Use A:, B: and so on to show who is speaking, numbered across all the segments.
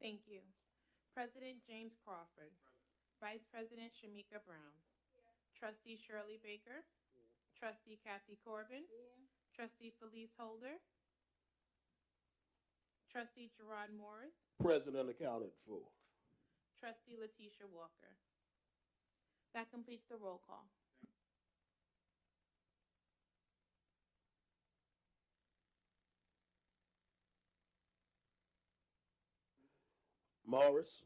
A: Thank you. President James Crawford. Vice President Shamika Brown. Trustee Shirley Baker. Trustee Kathy Corbin. Trustee Felice Holder. Trustee Gerard Morris.
B: President accounted for.
A: Trustee Letitia Walker. That completes the roll call.
B: Morris.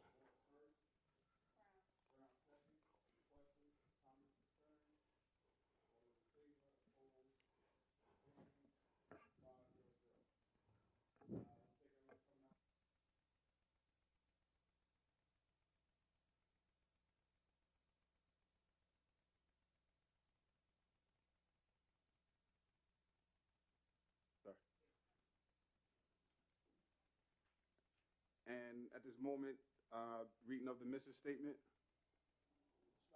C: And at this moment, reading of the mission statement,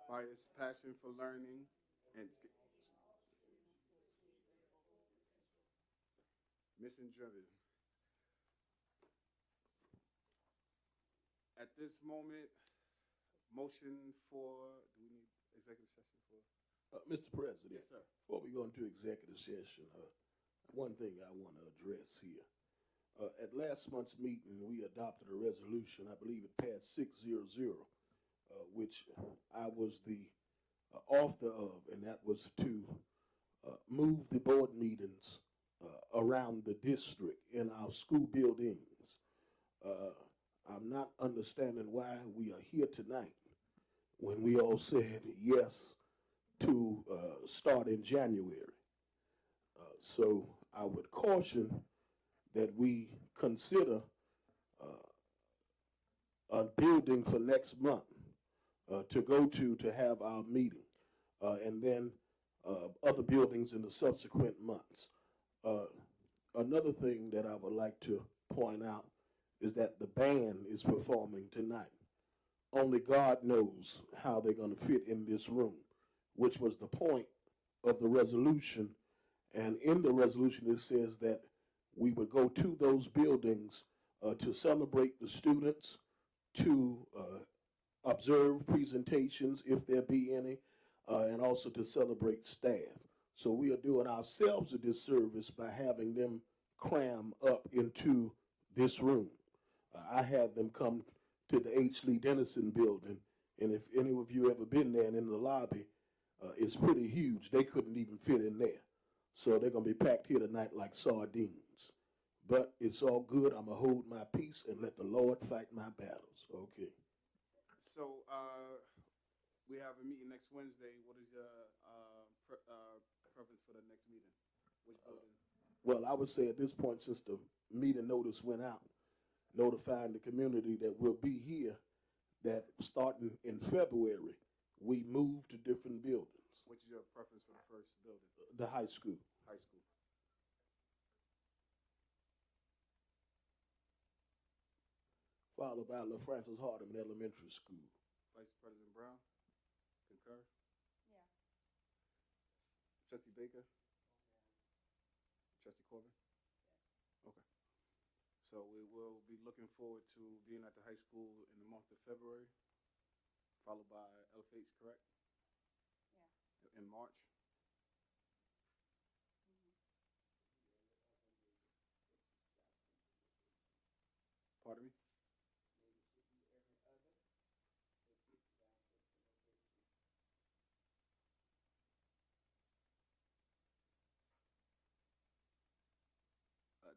C: by his passion for learning and mission driven. At this moment, motion for, do we need executive session for?
B: Mr. President,
C: Yes, sir.
B: before we go into executive session, one thing I want to address here. At last month's meeting, we adopted a resolution, I believe it passed 6-0, which I was the author of, and that was to move the board meetings around the district in our school buildings. I'm not understanding why we are here tonight when we all said yes to start in January. So I would caution that we consider a building for next month to go to have our meeting, and then other buildings in the subsequent months. Another thing that I would like to point out is that the band is performing tonight. Only God knows how they're going to fit in this room, which was the point of the resolution. And in the resolution, it says that we would go to those buildings to celebrate the students, to observe presentations, if there be any, and also to celebrate staff. So we are doing ourselves a disservice by having them cram up into this room. I had them come to the H. Lee Dennison building, and if any of you ever been there and in the lobby, it's pretty huge. They couldn't even fit in there. So they're going to be packed here tonight like sardines. But it's all good. I'm going to hold my peace and let the Lord fight my battles. Okay.
C: So we have a meeting next Wednesday. What is your preference for the next meeting? Which building?
B: Well, I would say at this point, since the meeting notice went out, notifying the community that we'll be here, that starting in February, we move to different buildings.
C: Which is your preference for the first building?
B: The high school.
C: High school.
B: Followed by LaFrancis Hardeman Elementary School.
C: Vice President Brown, concur?
D: Yeah.
C: Trustee Baker? Trustee Corbin? Okay. So we will be looking forward to being at the high school in the month of February, followed by LFH, correct?
D: Yeah.
C: In March. Pardon me?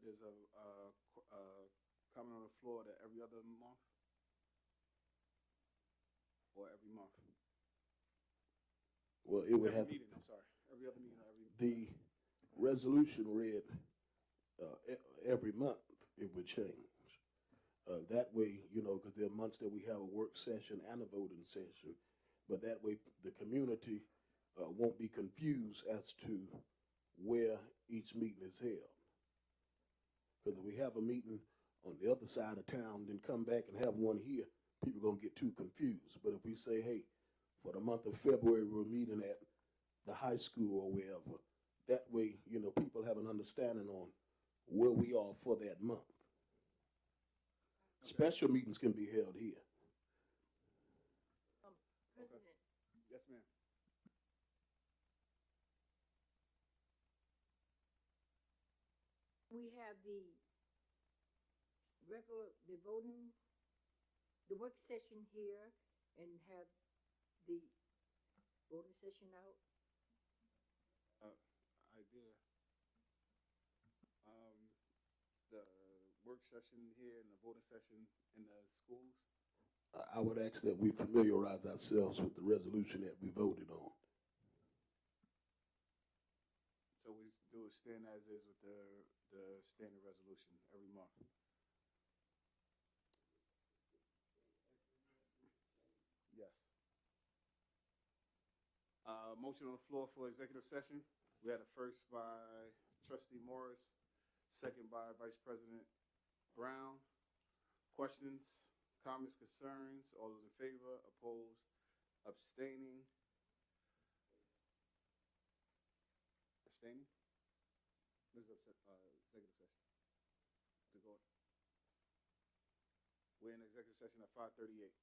C: There's a comment on the floor that every other month or every month.
B: Well, it would
C: Every
B: have
C: meeting. I'm sorry. Every other meeting. Or every
B: the resolution read every month. It would change. That way, you know, because there are months that we have a work session and a voting session, but that way the community won't be confused as to where each meeting is held. Because if we have a meeting on the other side of town, then come back and have one here, people are going to get too confused. But if we say, hey, for the month of February, we're meeting at the high school or wherever, that way, you know, people have an understanding on where we are for that month. Special meetings can be held here.
D: President,
C: Yes, ma'am.
D: we have the voting, the work session here and have the voting session out.
C: Idea. The work session here and the voting session in the schools.
B: I would ask that we familiarize ourselves with the resolution that we voted on.
C: So we do a stand as is with the standard resolution every month. Yes. Motion on the floor for executive session. We had a first by Trustee Morris, second by Vice President Brown. Questions, comments, concerns? All those in favor, opposed, abstaining? Abstaining? This is executive session. To go. We're in executive session at 5:38.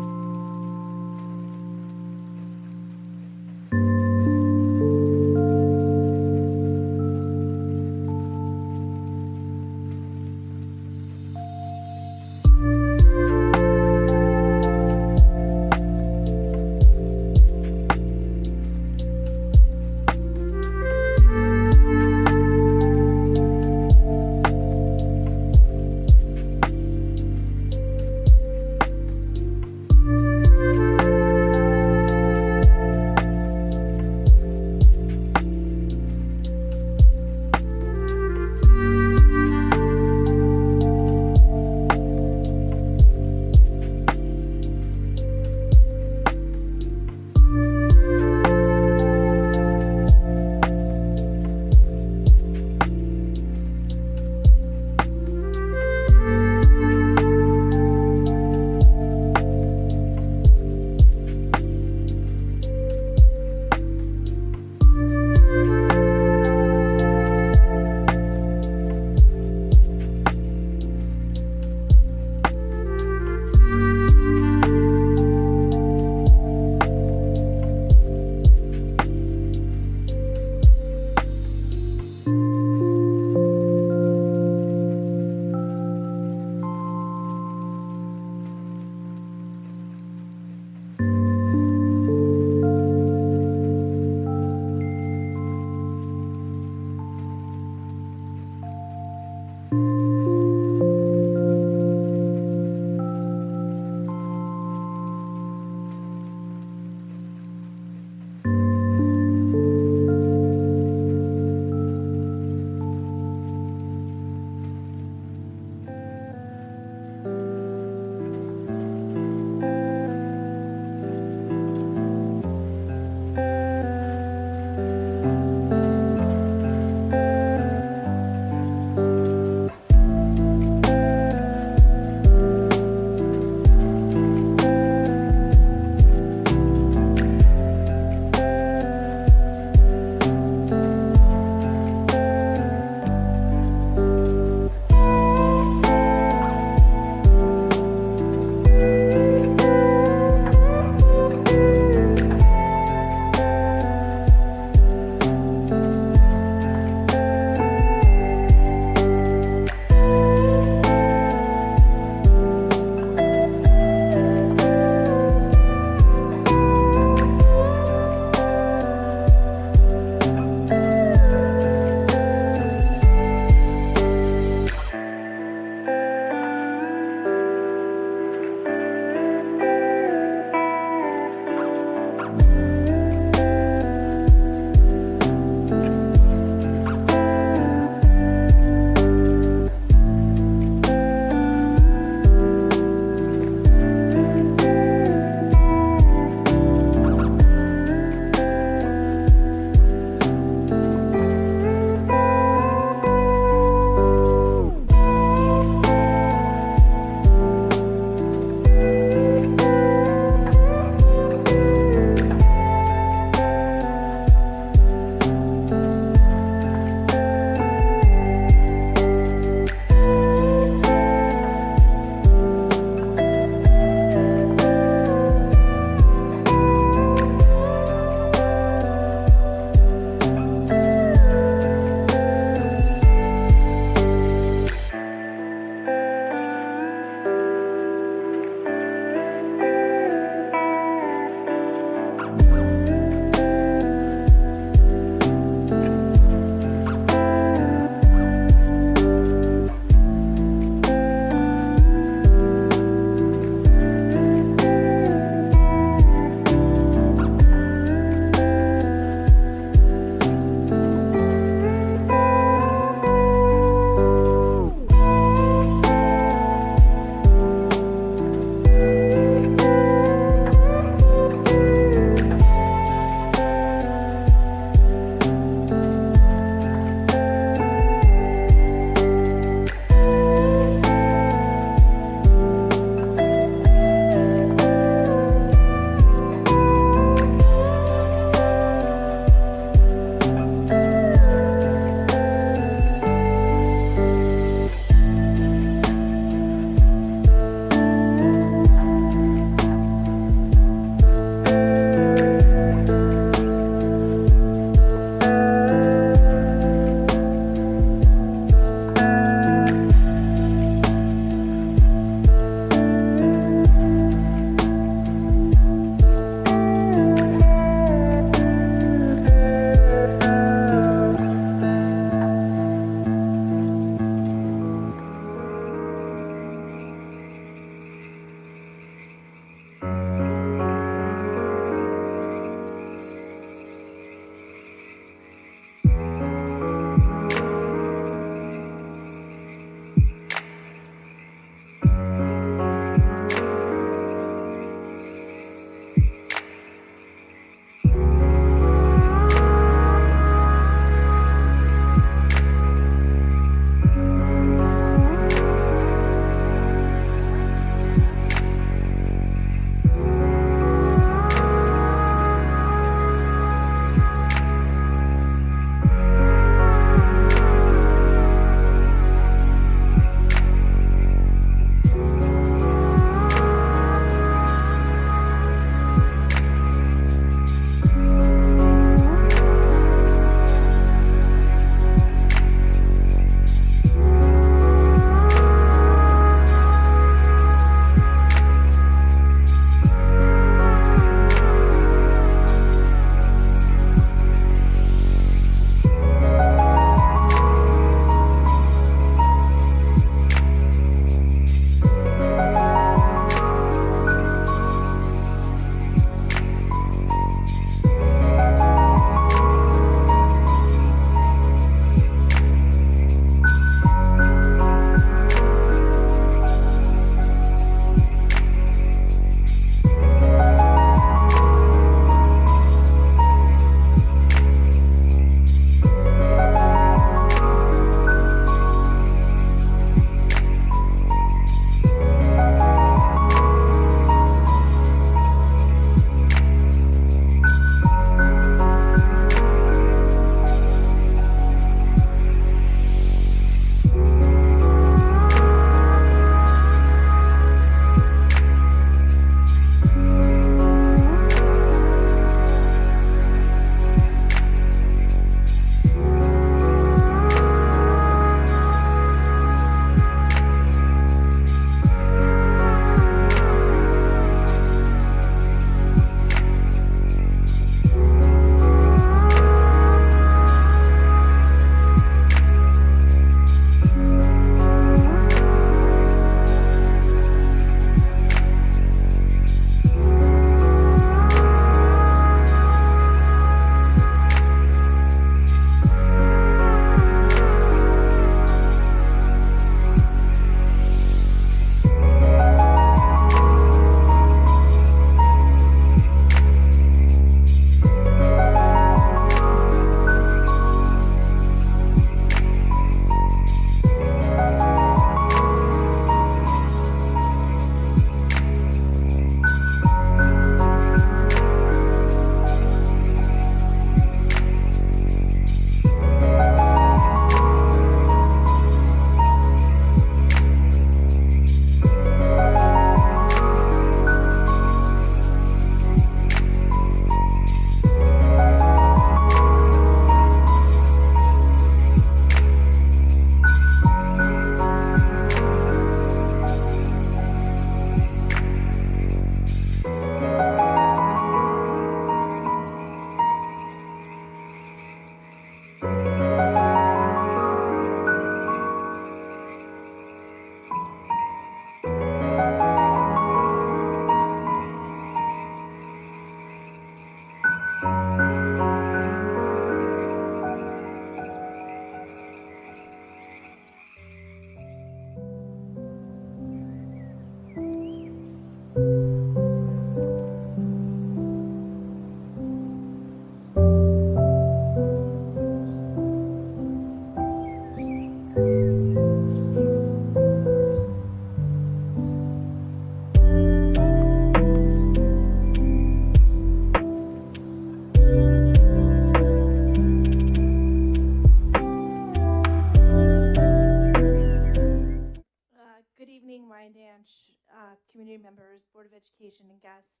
E: community members, Board of Education, and guests.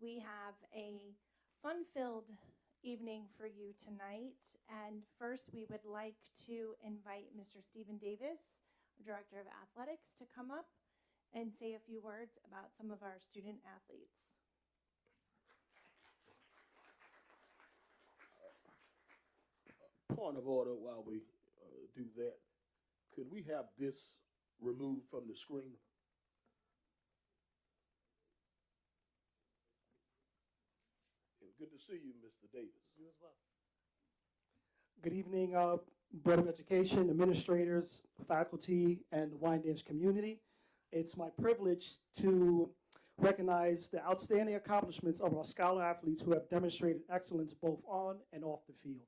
E: We have a fun-filled evening for you tonight. And first, we would like to invite Mr. Stephen Davis, Director of Athletics, to come up and say a few words about some of our student athletes.
B: Point of order while we do that. Could we have this removed from the screen? And good to see you, Mr. Davis.
F: You as well. Good evening, Board of Education, administrators, faculty, and the Wyandanch community. It's my privilege to recognize the outstanding accomplishments of our scholar athletes who have demonstrated excellence both on and off the field.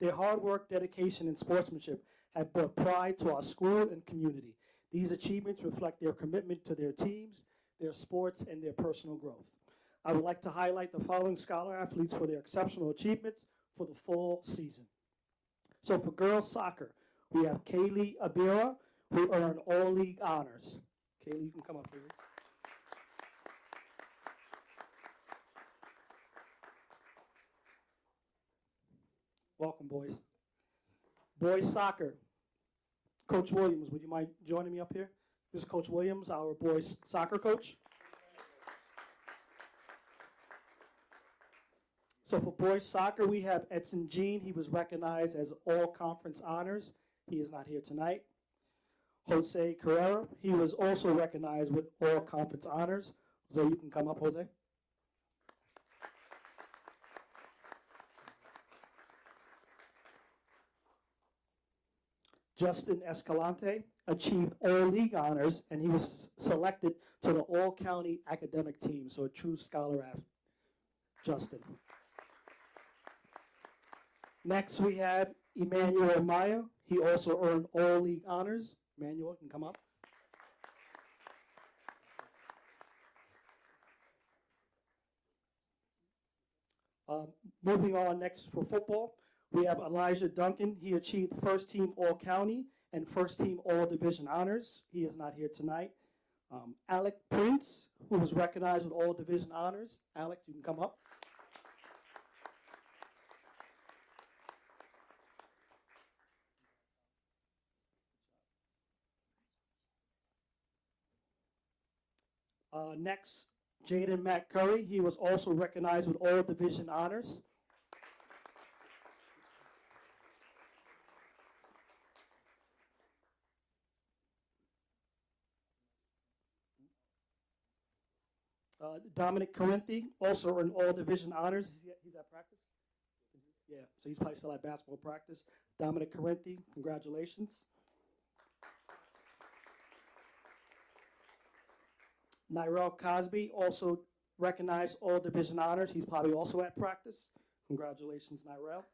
F: Their hard work, dedication, and sportsmanship have brought pride to our school and community. These achievements reflect their commitment to their teams, their sports, and their personal growth. I would like to highlight the following scholar athletes for their exceptional achievements for the fall season. So for girls soccer, we have Kaylee Abira, who earned all league honors. Kaylee, you can come up here. Welcome, boys. Boys soccer. Coach Williams, would you mind joining me up here? This is Coach Williams, our boys soccer coach. So for boys soccer, we have Edson Jean. He was recognized as all conference honors. He is not here tonight. Jose Carrera, he was also recognized with all conference honors. Jose, you can come up, Jose. Justin Escalante achieved all league honors, and he was selected to the all-county academic team, so a true scholar athlete. Justin. Next, we have Emmanuel Maya. He also earned all league honors. Emmanuel, can come up. Moving on next for football, we have Elijah Duncan. He achieved first team all-county and first team all-division honors. He is not here tonight. Alec Prince, who was recognized with all division honors. Alec, you can come up. Next, Jaden Matt Curry. He was also recognized with all division honors. Dominic Corinthi also earned all division honors. He's at practice? Yeah, so he's probably still at basketball practice. Dominic Corinthi, congratulations. Nyrel Cosby also recognized all division honors. He's probably also at practice. Congratulations, Nyrel.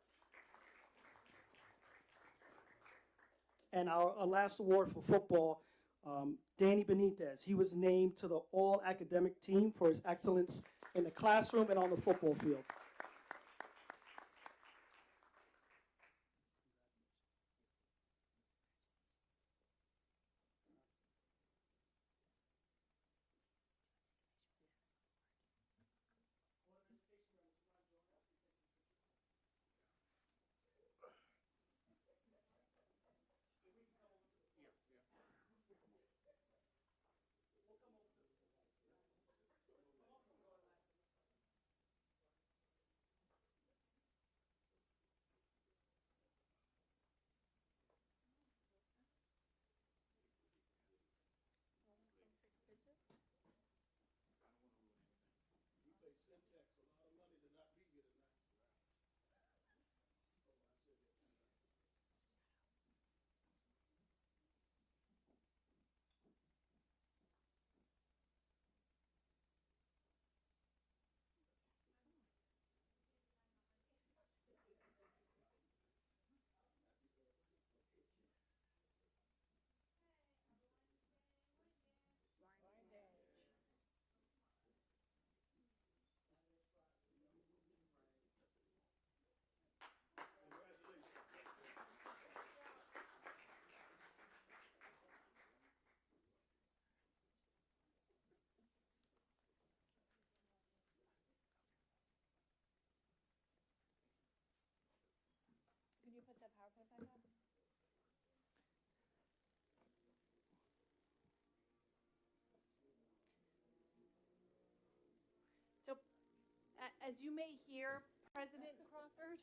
F: And our last award for football, Danny Benitez. He was named to the all-academic team for his excellence in the classroom and on the football field.
E: As you may hear, President Crawford,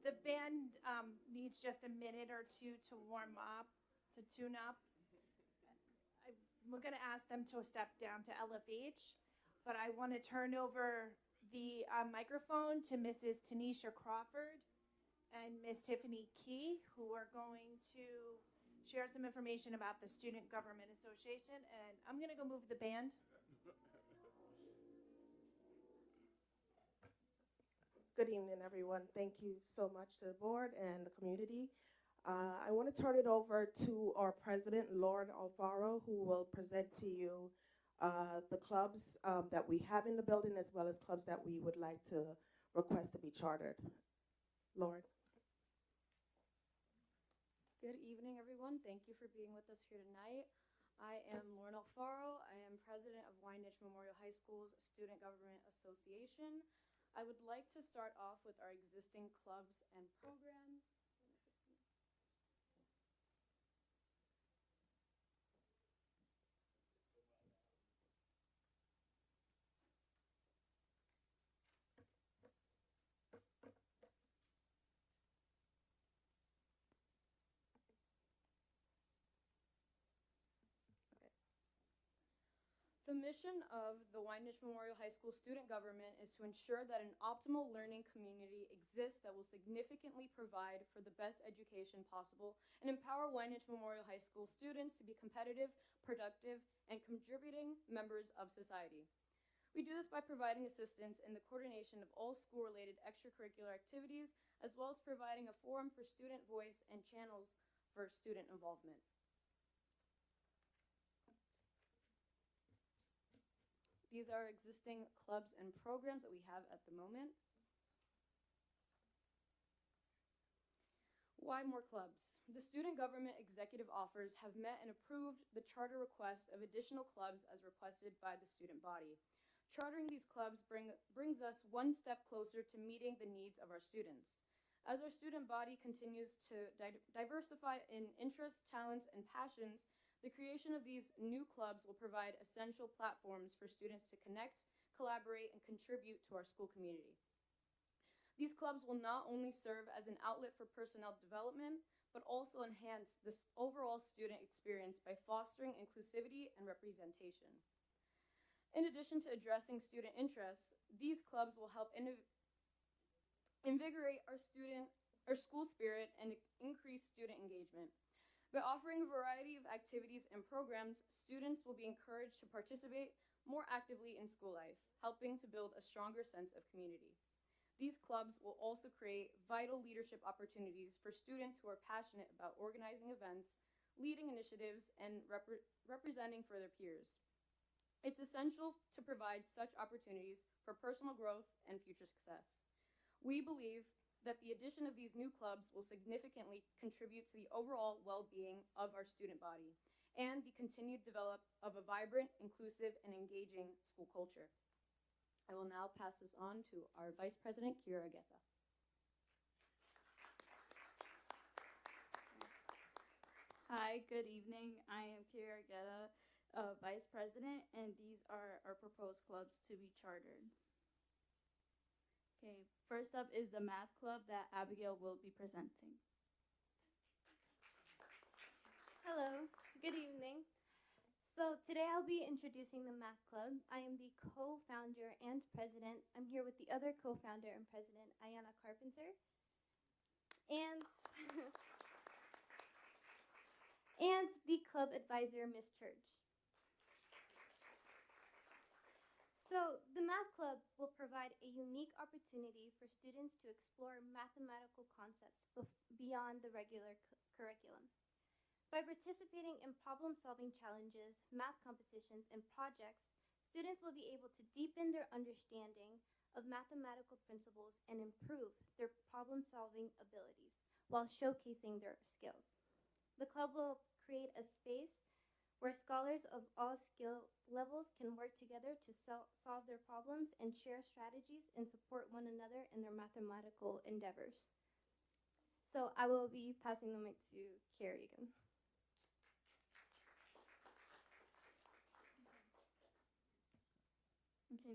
E: the band needs just a minute or two to warm up, to tune up. We're going to ask them to step down to LFH, but I want to turn over the microphone to Mrs. Tanisha Crawford and Miss Tiffany Key, who are going to share some information about the Student Government Association. And I'm going to go move the band.
G: Good evening, everyone. Thank you so much to the board and the community. I want to turn it over to our president, Lauren Alfaro, who will present to you the clubs that we have in the building, as well as clubs that we would like to request to be chartered. Lauren.
H: Good evening, everyone. Thank you for being with us here tonight. I am Lauren Alfaro. I am president of Wyandanch Memorial High School's Student Government Association. I would like to start off with our existing clubs and programs. The mission of the Wyandanch Memorial High School student government is to ensure that an optimal learning community exists that will significantly provide for the best education possible and empower Wyandanch Memorial High School students to be competitive, productive, and contributing members of society. We do this by providing assistance in the coordination of all school-related extracurricular activities, as well as providing a forum for student voice and channels for student involvement. These are existing clubs and programs that we have at the moment. Why more clubs? The student government executive offers have met and approved the charter request of additional clubs as requested by the student body. Chartering these clubs brings us one step closer to meeting the needs of our students. As our student body continues to diversify in interests, talents, and passions, the creation of these new clubs will provide essential platforms for students to connect, collaborate, and contribute to our school community. These clubs will not only serve as an outlet for personnel development, but also enhance the overall student experience by fostering inclusivity and representation. In addition to addressing student interests, these clubs will help invigorate our school spirit and increase student engagement. By offering a variety of activities and programs, students will be encouraged to participate more actively in school life, helping to build a stronger sense of community. These clubs will also create vital leadership opportunities for students who are passionate about organizing events, leading initiatives, and representing for their peers. It's essential to provide such opportunities for personal growth and future success. We believe that the addition of these new clubs will significantly contribute to the overall well-being of our student body and the continued development of a vibrant, inclusive, and engaging school culture. I will now pass this on to our Vice President, Kira Agueta.
I: Hi, good evening. I am Kira Agueta, Vice President, and these are our proposed clubs to be chartered. Okay, first up is the math club that Abigail will be presenting.
J: Hello, good evening. So today I'll be introducing the math club. I am the co-founder and president. I'm here with the other co-founder and president, Ayana Carpenter. And, and the club advisor, Miss Church. So, the Math Club will provide a unique opportunity for students to explore mathematical concepts beyond the regular curriculum. By participating in problem-solving challenges, math competitions, and projects, students will be able to deepen their understanding of mathematical principles and improve their problem-solving abilities while showcasing their skills. The club will create a space where scholars of all skill levels can work together to solve their problems and share strategies and support one another in their mathematical endeavors. So I will be passing the mic to Carrie again.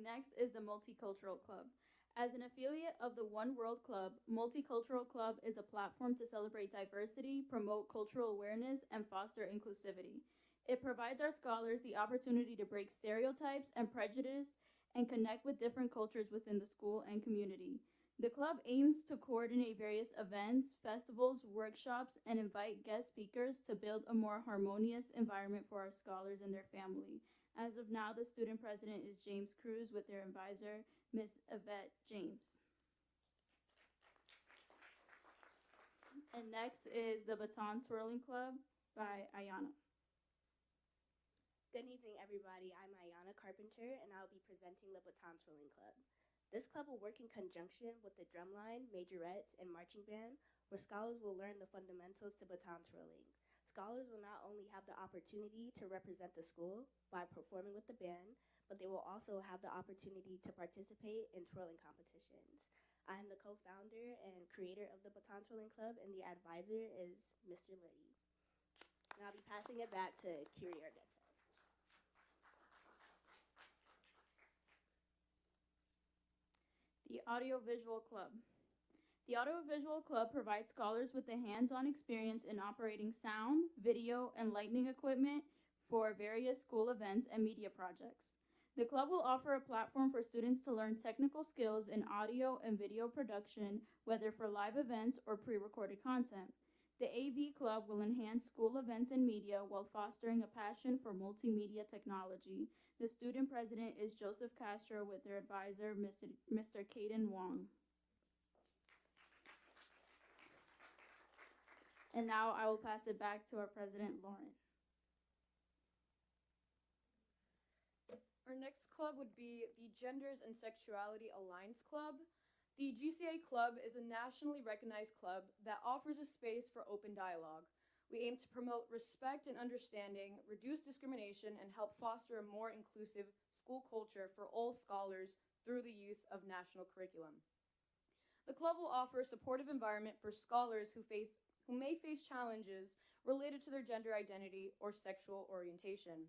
I: Next is the Multicultural Club. As an affiliate of the One World Club, Multicultural Club is a platform to celebrate diversity, promote cultural awareness, and foster inclusivity. It provides our scholars the opportunity to break stereotypes and prejudice and connect with different cultures within the school and community. The club aims to coordinate various events, festivals, workshops, and invite guest speakers to build a more harmonious environment for our scholars and their family. As of now, the student president is James Cruz with their advisor, Ms. Yvette James. And next is the Baton Twirling Club by Ayana.
K: Good evening, everybody. I'm Ayana Carpenter, and I'll be presenting the Baton Twirling Club. This club will work in conjunction with the drumline, majorettes, and marching band, where scholars will learn the fundamentals to baton twirling. Scholars will not only have the opportunity to represent the school by performing with the band, but they will also have the opportunity to participate in twirling competitions. I am the co-founder and creator of the Baton Twirling Club, and the advisor is Mr. Liddy. And I'll be passing it back to Curie Argetta.
I: The Audiovisual Club. The Audiovisual Club provides scholars with a hands-on experience in operating sound, video, and lighting equipment for various school events and media projects. The club will offer a platform for students to learn technical skills in audio and video production, whether for live events or pre-recorded content. The AV Club will enhance school events and media while fostering a passion for multimedia technology. The student president is Joseph Castro with their advisor, Mr. Caden Wong. And now I will pass it back to our president, Lauren.
H: Our next club would be the Genders and Sexuality Alliance Club. The GCA Club is a nationally recognized club that offers a space for open dialogue. We aim to promote respect and understanding, reduce discrimination, and help foster a more inclusive school culture for all scholars through the use of national curriculum. The club will offer a supportive environment for scholars who may face challenges related to their gender identity or sexual orientation.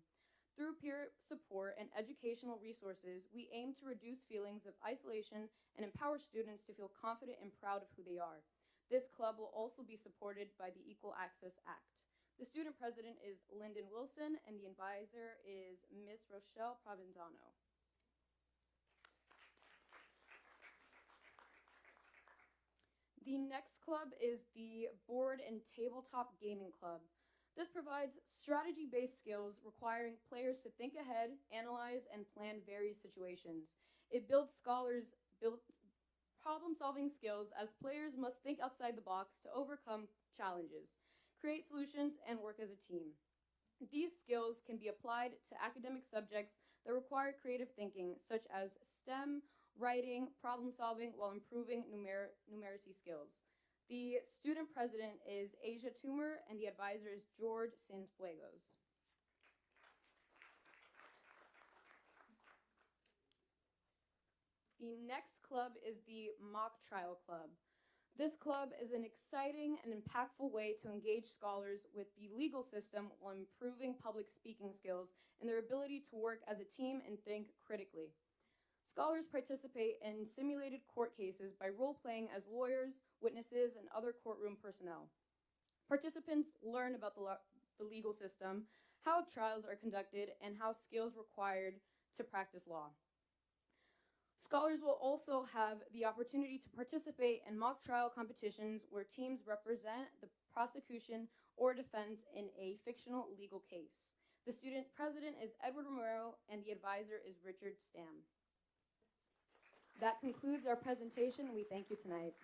H: Through peer support and educational resources, we aim to reduce feelings of isolation and empower students to feel confident and proud of who they are. This club will also be supported by the Equal Access Act. The student president is Lyndon Wilson, and the advisor is Ms. Rochelle Provenzano. The next club is the Board and Tabletop Gaming Club. This provides strategy-based skills requiring players to think ahead, analyze, and plan various situations. It builds scholars' problem-solving skills as players must think outside the box to overcome challenges, create solutions, and work as a team. These skills can be applied to academic subjects that require creative thinking, such as STEM, writing, problem-solving, while improving numeracy skills. The student president is Asia Toomer, and the advisor is George Sanfuegos. The next club is the Mock Trial Club. This club is an exciting and impactful way to engage scholars with the legal system while improving public speaking skills and their ability to work as a team and think critically. Scholars participate in simulated court cases by role-playing as lawyers, witnesses, and other courtroom personnel. Participants learn about the legal system, how trials are conducted, and how skills required to practice law. Scholars will also have the opportunity to participate in mock trial competitions where teams represent the prosecution or defense in a fictional legal case. The student president is Edward Romero, and the advisor is Richard Stam. That concludes our presentation. We thank you tonight.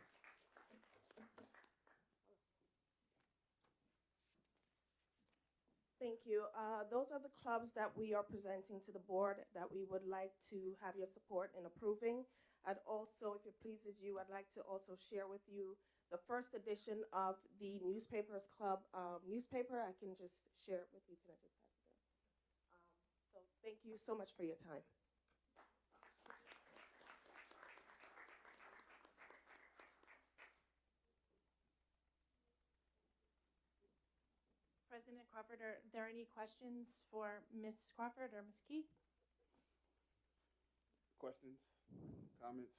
G: Thank you. Those are the clubs that we are presenting to the board that we would like to have your support in approving. And also, if it pleases you, I'd like to also share with you the first edition of the Newspapers Club newspaper. I can just share it with you. Can I just pass it down? So thank you so much for your time.
E: President Crawford, are there any questions for Ms. Crawford or Ms. Key?
C: Questions, comments?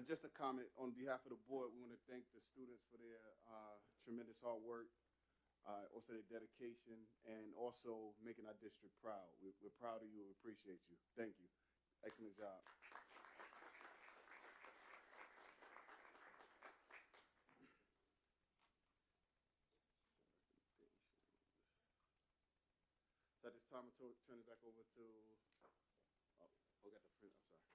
C: Just a comment on behalf of the board. We want to thank the students for their tremendous hard work, also their dedication, and also making our district proud. We're proud of you. We appreciate you. Thank you. Excellent job. So at this time, I'll turn it back over to, oh, got the print, I'm sorry.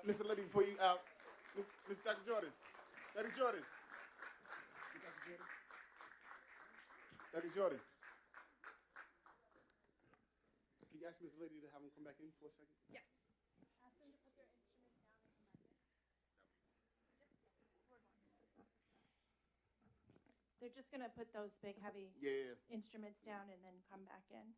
C: Mr. Liddy, before you out, Dr. Jordan. Dr. Jordan. Dr. Jordan. Can you ask Ms. Liddy to have him come back in for a second?
H: Yes.
E: They're just going to put those big, heavy
C: Yeah.
E: instruments down and then come back in.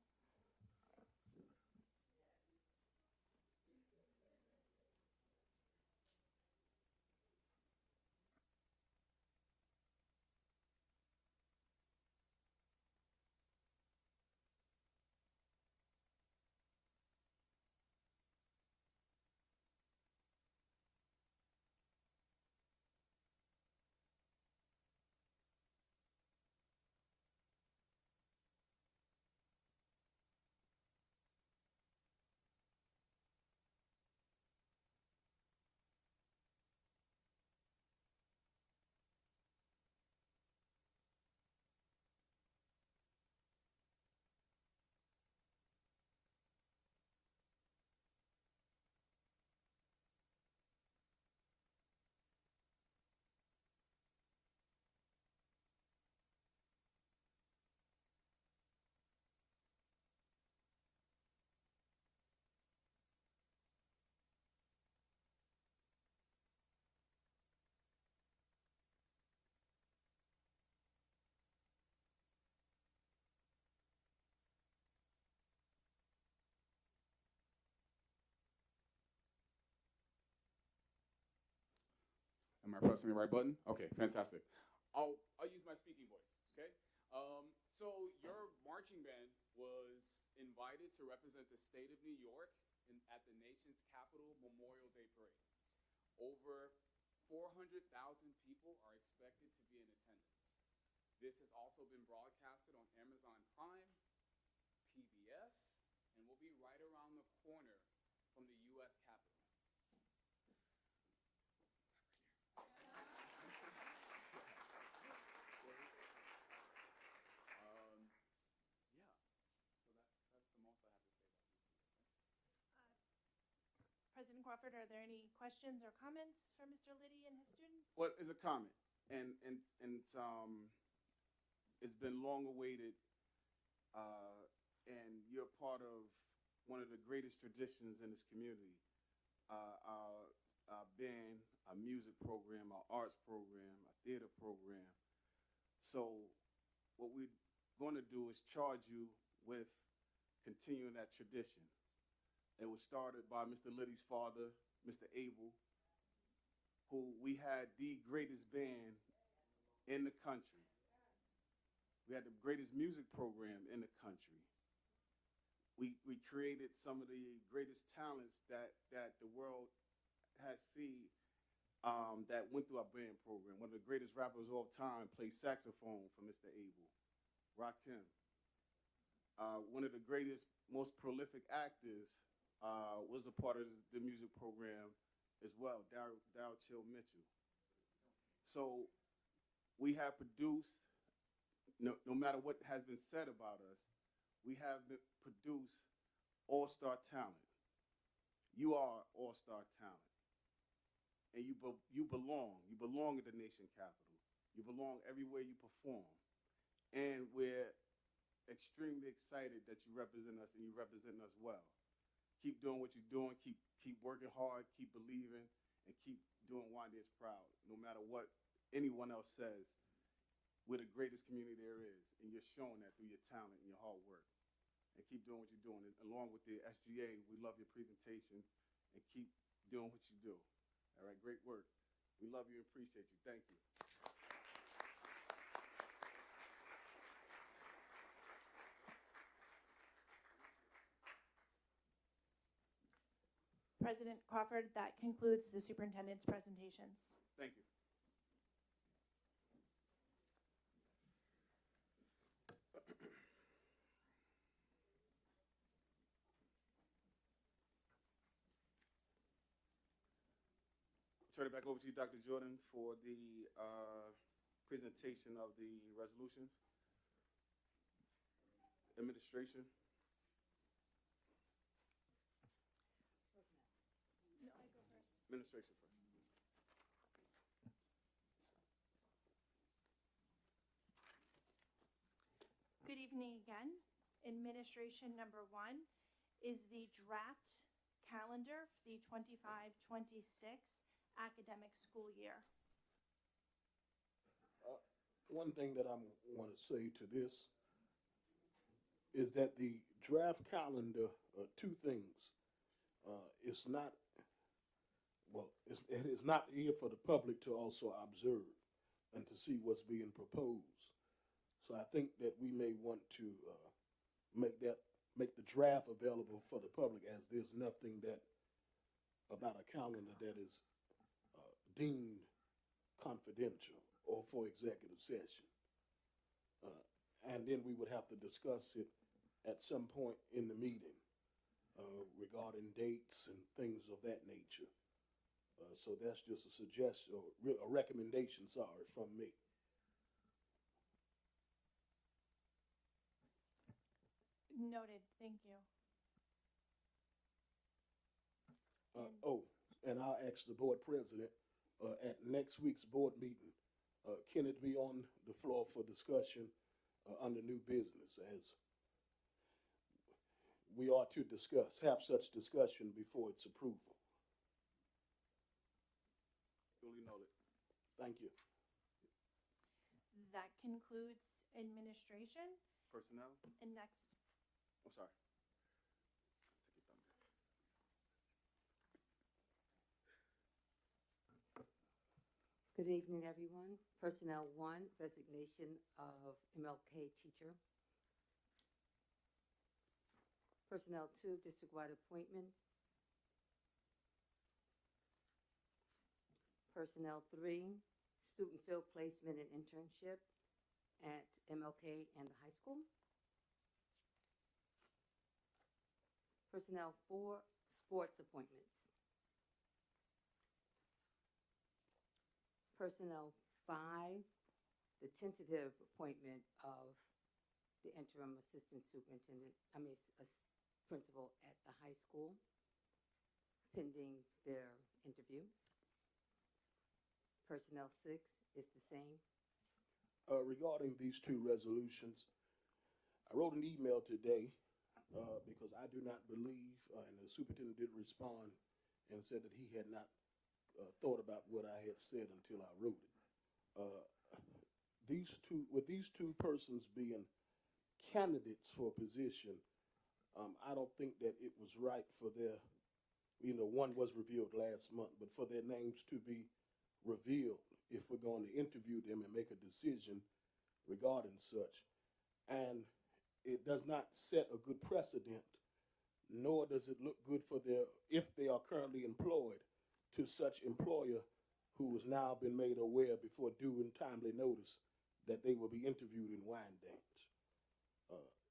L: Am I pressing the right button? Okay, fantastic. I'll use my speaking voice, okay? So your marching band was invited to represent the state of New York at the nation's capital Memorial Day Parade. Over 400,000 people are expected to be in attendance. This has also been broadcasted on Amazon Prime, PBS, and will be right around the corner from the U.S. Capitol.
E: President Crawford, are there any questions or comments for Mr. Liddy and his students?
C: Well, it's a comment, and it's been long awaited, and you're part of one of the greatest traditions in this community. Our band, our music program, our arts program, our theater program. So what we're going to do is charge you with continuing that tradition. It was started by Mr. Liddy's father, Mr. Abel, who we had the greatest band in the country. We had the greatest music program in the country. We created some of the greatest talents that the world has seen that went through our band program. One of the greatest rappers of all time played saxophone for Mr. Abel, Rakim. One of the greatest, most prolific actors was a part of the music program as well, Darryl Chill Mitchell. So we have produced, no matter what has been said about us, we have produced all-star talent. You are all-star talent. And you belong. You belong at the nation capital. You belong everywhere you perform. And we're extremely excited that you represent us and you represent us well. Keep doing what you're doing. Keep working hard. Keep believing, and keep doing Wyandanch proud. No matter what anyone else says, we're the greatest community there is, and you're showing that through your talent and your hard work. And keep doing what you're doing. And along with the SGA, we love your presentation, and keep doing what you do. All right, great work. We love you and appreciate you. Thank you.
E: President Crawford, that concludes the superintendent's presentations.
C: Thank you. Turn it back over to you, Dr. Jordan, for the presentation of the resolutions. Administration.
E: No, I go first.
C: Administration first.
E: Good evening again. Administration number 1 is the draft calendar for the 25-26 academic school year.
B: one thing that I want to say to this is that the draft calendar, two things. It's not, well, it is not here for the public to also observe and to see what's being proposed. So I think that we may want to make the draft available for the public, as there's nothing that about a calendar that is deemed confidential or for executive session. And then we would have to discuss it at some point in the meeting regarding dates and things of that nature. So that's just a suggestion or a recommendation, sorry, from me.
E: Noted, thank you.
B: And I'll ask the board president at next week's board meeting, can it be on the floor for discussion under new business, as we are to have such discussion before its approval.
C: Duly noted.
B: Thank you.
E: That concludes administration.
C: Personnel?
E: And next.
C: I'm sorry.
M: Good evening, everyone. Personnel 1, resignation of MLK teacher. Personnel 2, district-wide appointments. Personnel 3, student field placement and internship at MLK and the high school. Personnel 4, sports appointments. Personnel 5, the tentative appointment of the interim assistant superintendent, principal at the high school, pending their interview. Personnel 6 is the same.
B: Regarding these two resolutions, I wrote an email today because I do not believe, and the superintendent did respond and said that he had not thought about what I had said until I wrote it. With these two persons being candidates for a position, I don't think that it was right for their, one was revealed last month, but for their names to be revealed if we're going to interview them and make a decision regarding such. And it does not set a good precedent, nor does it look good for if they are currently employed, to such employer who has now been made aware before due and timely notice that they will be interviewed in Wyandanch.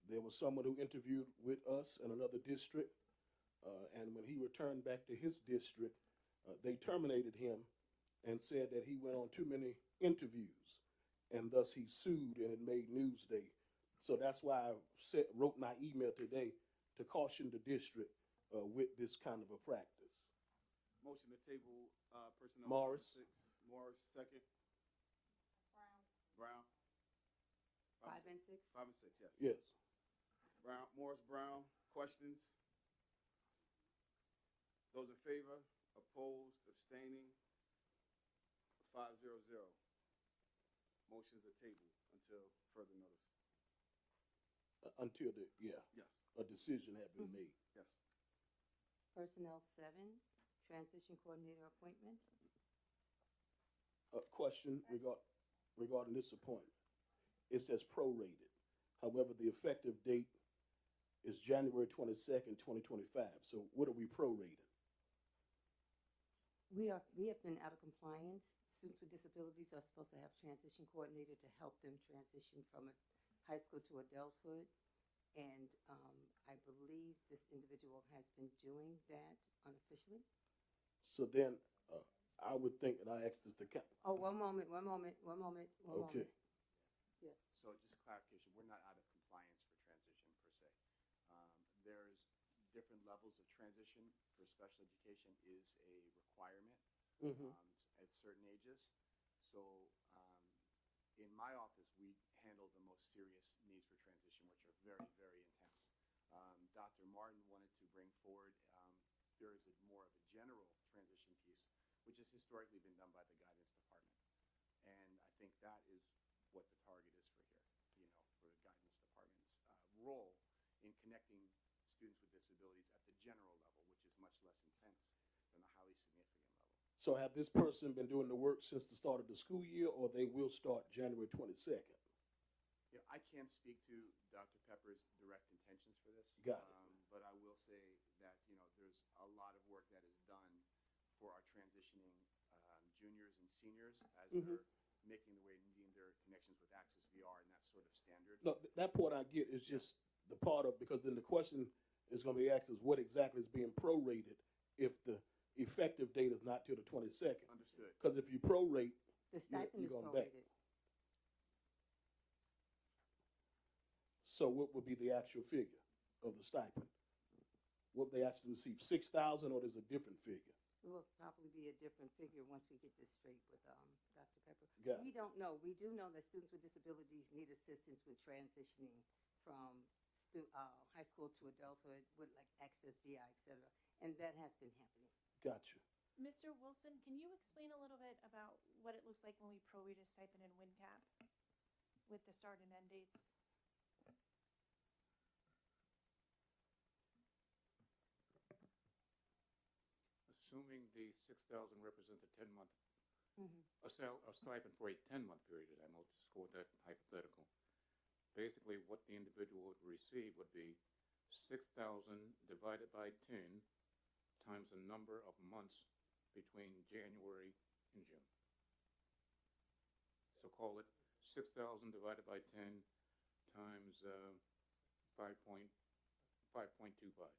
B: There was someone who interviewed with us in another district, and when he returned back to his district, they terminated him and said that he went on too many interviews, and thus he sued, and it made Newsday. So that's why I wrote my email today to caution the district with this kind of a practice.
C: Motion to table personnel.
B: Morris.
C: 6. Morris, second. Brown.
M: 5 and 6?
C: 5 and 6, yes.
B: Yes.
C: Morris, Brown, questions? Those in favor, opposed, abstaining, 5-0-0. Motions are tabled until further notice.
B: Until
C: Yes.
B: a decision had been made.
C: Yes.
M: Personnel 7, transition coordinator appointment.
B: Question regarding this appointment. It says prorated. However, the effective date is January 22nd, 2025. So what are we prorating?
M: We have been out of compliance. Students with disabilities are supposed to have transition coordinator to help them transition from high school to adulthood. And I believe this individual has been doing that unofficially.
B: So then I would think, and I asked this to
M: Oh, one moment.
B: Okay.
M: Yes.
N: So just clarification, we're not out of compliance for transition per se. There's different levels of transition for special education is a requirement at certain ages. So in my office, we handle the most serious needs for transition, which are very, very intense. Dr. Martin wanted to bring forward, there is more of a general transition piece, which has historically been done by the guidance department. And I think that is what the target is for here, for the guidance department's role in connecting students with disabilities at the general level, which is much less intense than the highly significant level.
B: So have this person been doing the work since the start of the school year, or they will start January 22nd?
N: Yeah, I can't speak to Dr. Pepper's direct intentions for this.
B: Got it.
N: But I will say that, there's a lot of work that is done for our transitioning juniors and seniors as they're making the way and meeting their connections with Access VR and that sort of standard.
B: No, that part I get is just the part of, because then the question is going to be asked is what exactly is being prorated if the effective date is not till the 22nd.
N: Understood.
B: Because if you prorate,
M: The stipend is
B: you're going back.
M: prorated.
B: So what would be the actual figure of the stipend? Would they actually receive 6,000, or there's a different figure?
M: It will probably be a different figure once we get this straight with Dr. Pepper.
B: Got
M: We
B: it.
M: don't know. We do know that students with disabilities need assistance with transitioning from high school to adulthood with like Access VI, et cetera. And that has been happening.
B: Gotcha.
E: Mr. Wilson, can you explain a little bit about what it looks like when we prorate a stipend in WinCap with the start and end dates?
O: Assuming the 6,000 represents a 10-month,
M: Mhm.
O: a stipend for a 10-month period, and I'll just go with that hypothetical. Basically, what the individual would receive would be 6,000 divided by 10 times the number of months between January and June. So call it 6,000 divided by 10 times 5.25.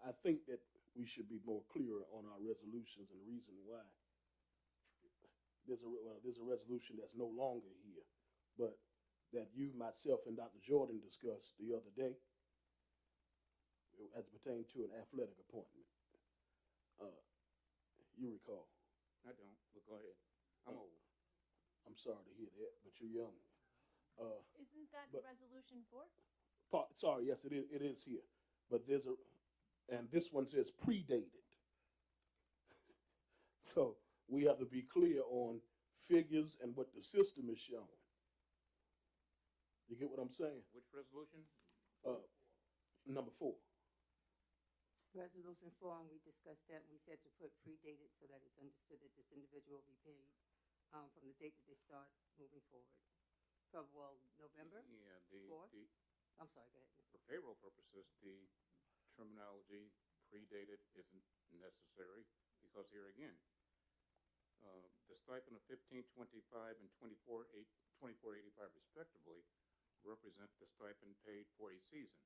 B: I think that we should be more clear on our resolutions, and the reason why. There's a resolution that's no longer here, but that you, myself, and Dr. Jordan discussed the other day as it pertained to an athletic appointment. You recall.
O: I don't, but go ahead. I'm old.
B: I'm sorry to hear that, but you're young.
E: Isn't that
B: but-
E: resolution 4?
B: Sorry, yes, it is here. But and this one says predated. So we have to be clear on figures and what the system is showing. You get what I'm saying?
O: Which resolution?
B: Number 4.
M: Resolution 4, and we discussed that, and we said to put predated so that it's understood that this individual will be paid from the date that they start moving forward. From, November?
O: Yeah,
M: 4th? I'm sorry, go ahead.
O: for payroll purposes, the terminology predated isn't necessary because here again, the stipend of $15.25 and $24.85 respectively represent the stipend paid for a season.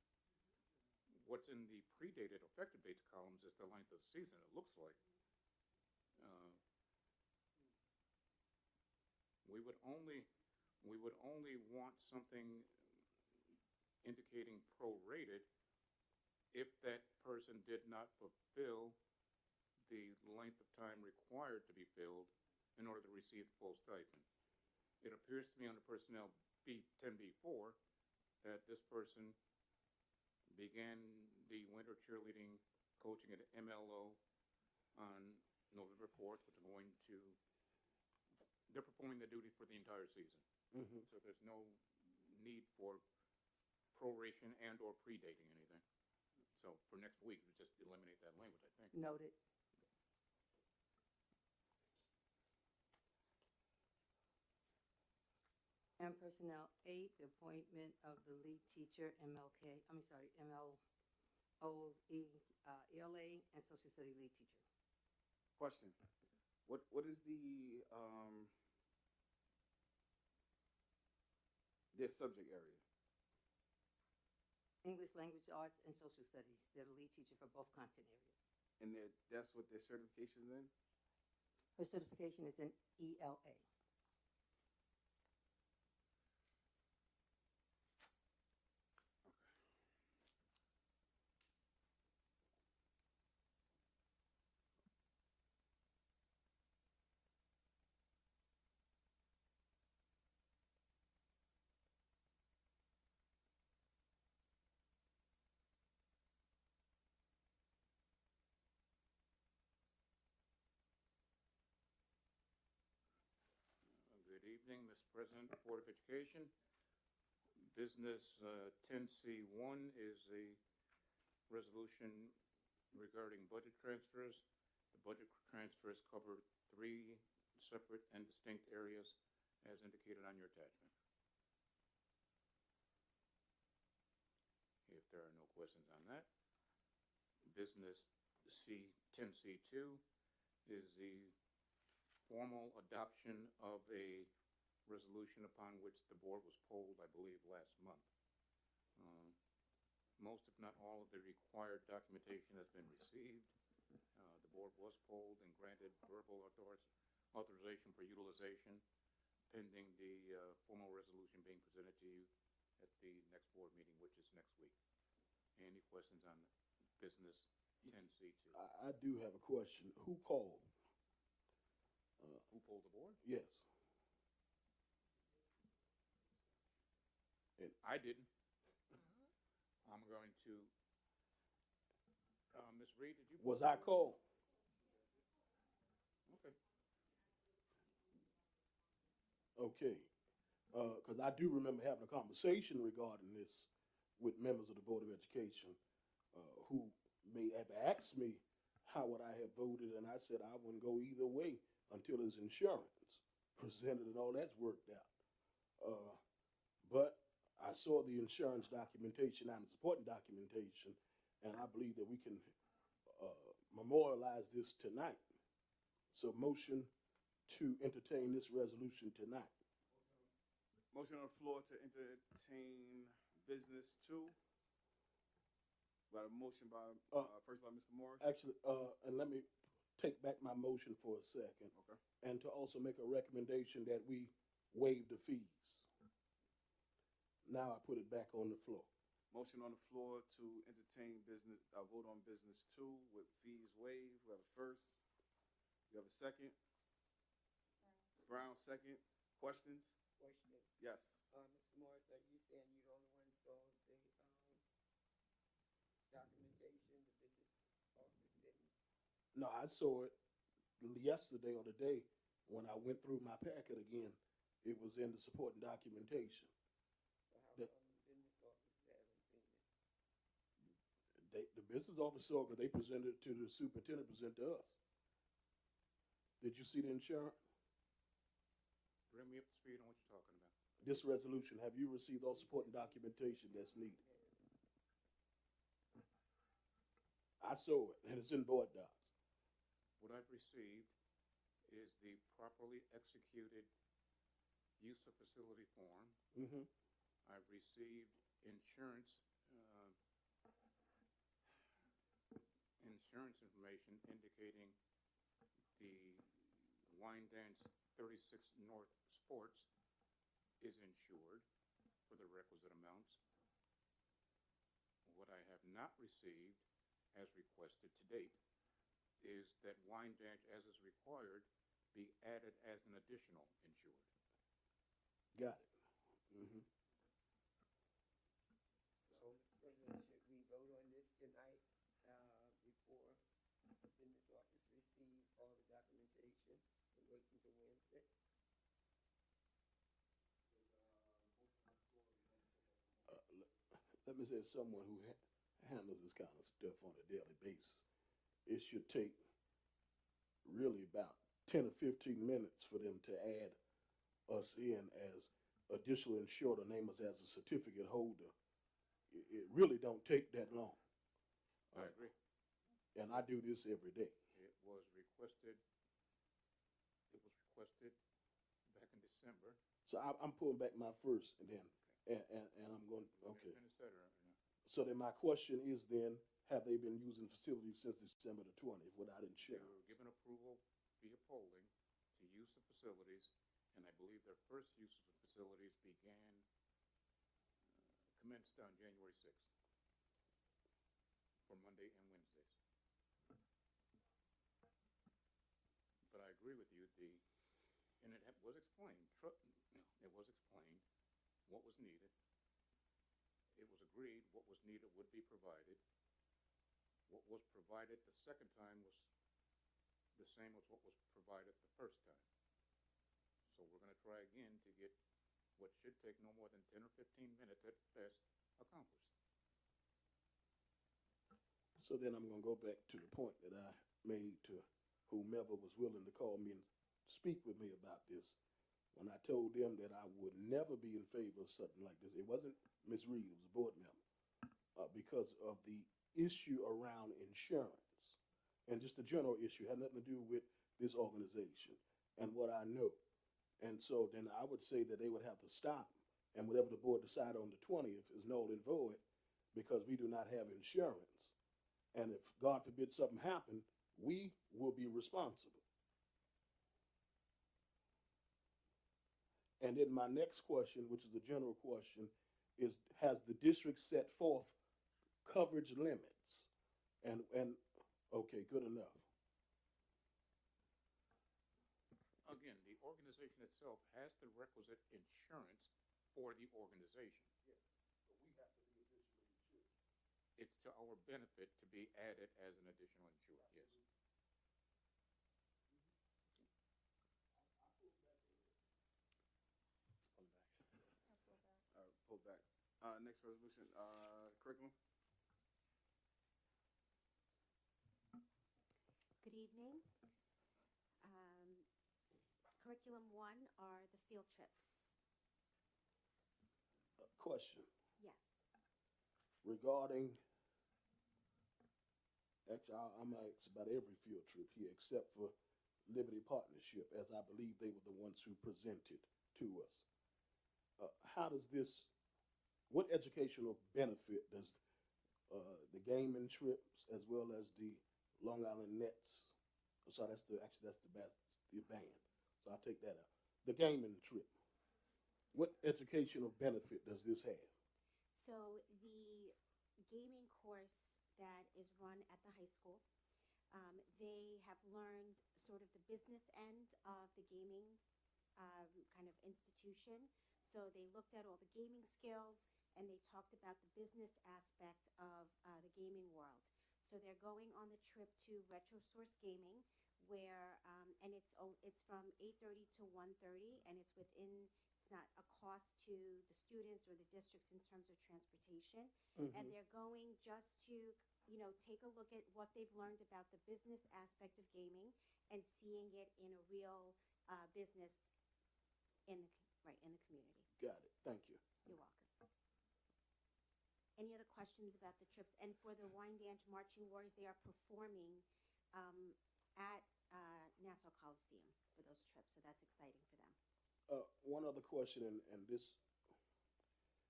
O: What's in the predated effective dates columns is the length of the season, it looks like. We would only want something indicating prorated if that person did not fulfill the length of time required to be filled in order to receive the full stipend. It appears to me under Personnel 10B4 that this person began the winter cheerleading coaching at MLO on November 4th, but they're performing the duty for the entire season.
B: Mm-hmm.
O: So there's no need for proration and or predating anything. So for next week, we just eliminate that language, I think.
M: Noted. And Personnel 8, the appointment of the lead teacher, MLOs, ELA, and Social Studies lead teacher.
C: Question. What is their subject area?
M: English Language Arts and Social Studies. They're the lead teacher for both content areas.
C: And that's what their certification is in?
M: Her certification is in ELA.
O: Good evening, Mr. President, Board of Education. Business 10C1 is a resolution regarding budget transfers. The budget transfers cover 3 separate and distinct areas as indicated on your attachment. If there are no questions on that, business 10C2 is the formal adoption of a resolution upon which the board was polled, I believe, last month. Most, if not all, of the required documentation has been received. The board was polled and granted verbal authorization for utilization pending the formal resolution being presented to you at the next board meeting, which is next week. Any questions on business 10C2?
B: I do have a question. Who called?
O: Who polled the board?
B: Yes.
O: I didn't. I'm going to, Ms. Reed, did you?
B: Was I called?
O: Okay.
B: Okay. Because I do remember having a conversation regarding this with members of the Board of Education who may have asked me how would I have voted, and I said I wouldn't go either way until his insurance presented and all that's worked out. But I saw the insurance documentation and the supporting documentation, and I believe that we can memorialize this tonight. So motion to entertain this resolution tonight.
C: Motion on the floor to entertain business 2. Got a motion by, first by Mr. Morris.
B: Actually, and let me take back my motion for a second.
C: Okay.
B: And to also make a recommendation that we waive the fees. Now I put it back on the floor.
C: Motion on the floor to entertain business, vote on business 2 with fees waived. We have a first. We have a second. Brown, second. Questions?
M: Question.
C: Yes.
M: Mr. Morris, are you saying you're the only one saw the documentation, the business office didn't?
B: No, I saw it yesterday or today when I went through my packet again. It was in the supporting documentation.
M: So how come the business office haven't seen it?
B: The business office saw it because they presented it to the superintendent, presented to us. Did you see the insurance?
O: Bring me up to speed on what you're talking about.
B: This resolution, have you received all supporting documentation that's needed? I saw it, and it's in board docs.
O: What I've received is the properly executed use of facility form.
B: Mm-hmm.
O: I've received insurance information indicating the Wyandanch 36 North Sports is insured for the requisite amounts. What I have not received, as requested to date, is that Wyandanch, as is required, be added as an additional insured.
B: Got it. Mm-hmm.
M: So, Mr. President, should we vote on this tonight before the business office receive all the documentation and wait until Wednesday?
B: Let me say, as someone who handles this kind of stuff on a daily basis, it should take really about 10 or 15 minutes for them to add us in as additional insured or name us as a certificate holder. It really don't take that long.
O: I agree.
B: And I do this every day.
O: It was requested back in December.
B: So I'm pulling back my first, and then and I'm going. Okay.
O: Finish that right now.
B: So then my question is then, have they been using facilities since December the 20th without
O: They
B: insurance?
O: were given approval via polling to use the facilities, and I believe their first use of the facilities commenced on January 6th for Monday and Wednesdays. But I agree with you, and it was explained, it was explained what was needed. It was agreed what was needed would be provided. What was provided the second time was the same as what was provided the first time. So So we're gonna try again to get what should take no more than 10 or 15 minutes at best accomplished.
B: So then I'm gonna go back to the point that I made to whomever was willing to call me and speak with me about this. When I told them that I would never be in favor of something like this, it wasn't Ms. Reed, it was a board member, because of the issue around insurance and just the general issue, had nothing to do with this organization and what I know. And so then I would say that they would have to stop, and whatever the board decide on the 20th is null and void, because we do not have insurance. And if, God forbid, something happened, we will be responsible. And then my next question, which is the general question, is has the district set forth coverage limits? And okay, good enough.
O: Again, the organization itself has the requisite insurance for the organization.
B: Yes, but we have to be additionally insured.
O: It's to our benefit to be added as an additional insured, yes.
C: Pull back. Next resolution, curriculum.
P: Good evening. Curriculum 1 are the field trips.
B: Question
P: Yes.
B: regarding, actually, I'm gonna ask about every field trip here except for Liberty Partnership, as I believe they were the ones who presented to us. How does this, what educational benefit does the gaming trips as well as the Long Island Nets, so that's the band, so I'll take that out. The gaming trip, what educational benefit does this have?
P: So the gaming course that is run at the high school, they have learned sort of the business end of the gaming kind of institution. So they looked at all the gaming skills and they talked about the business aspect of the gaming world. So they're going on the trip to Retro Source Gaming, where and it's from 8:30 to 1:30, and it's not a cost to the students or the districts in terms of transportation. And they're going just to take a look at what they've learned about the business aspect of gaming and seeing it in a real business in the community.
B: Got it. Thank you.
P: You're welcome. Any other questions about the trips? And for the Wyandanch Marching Warriors, they are performing at Nassau Coliseum for those trips, so that's exciting for them.
B: One other question, and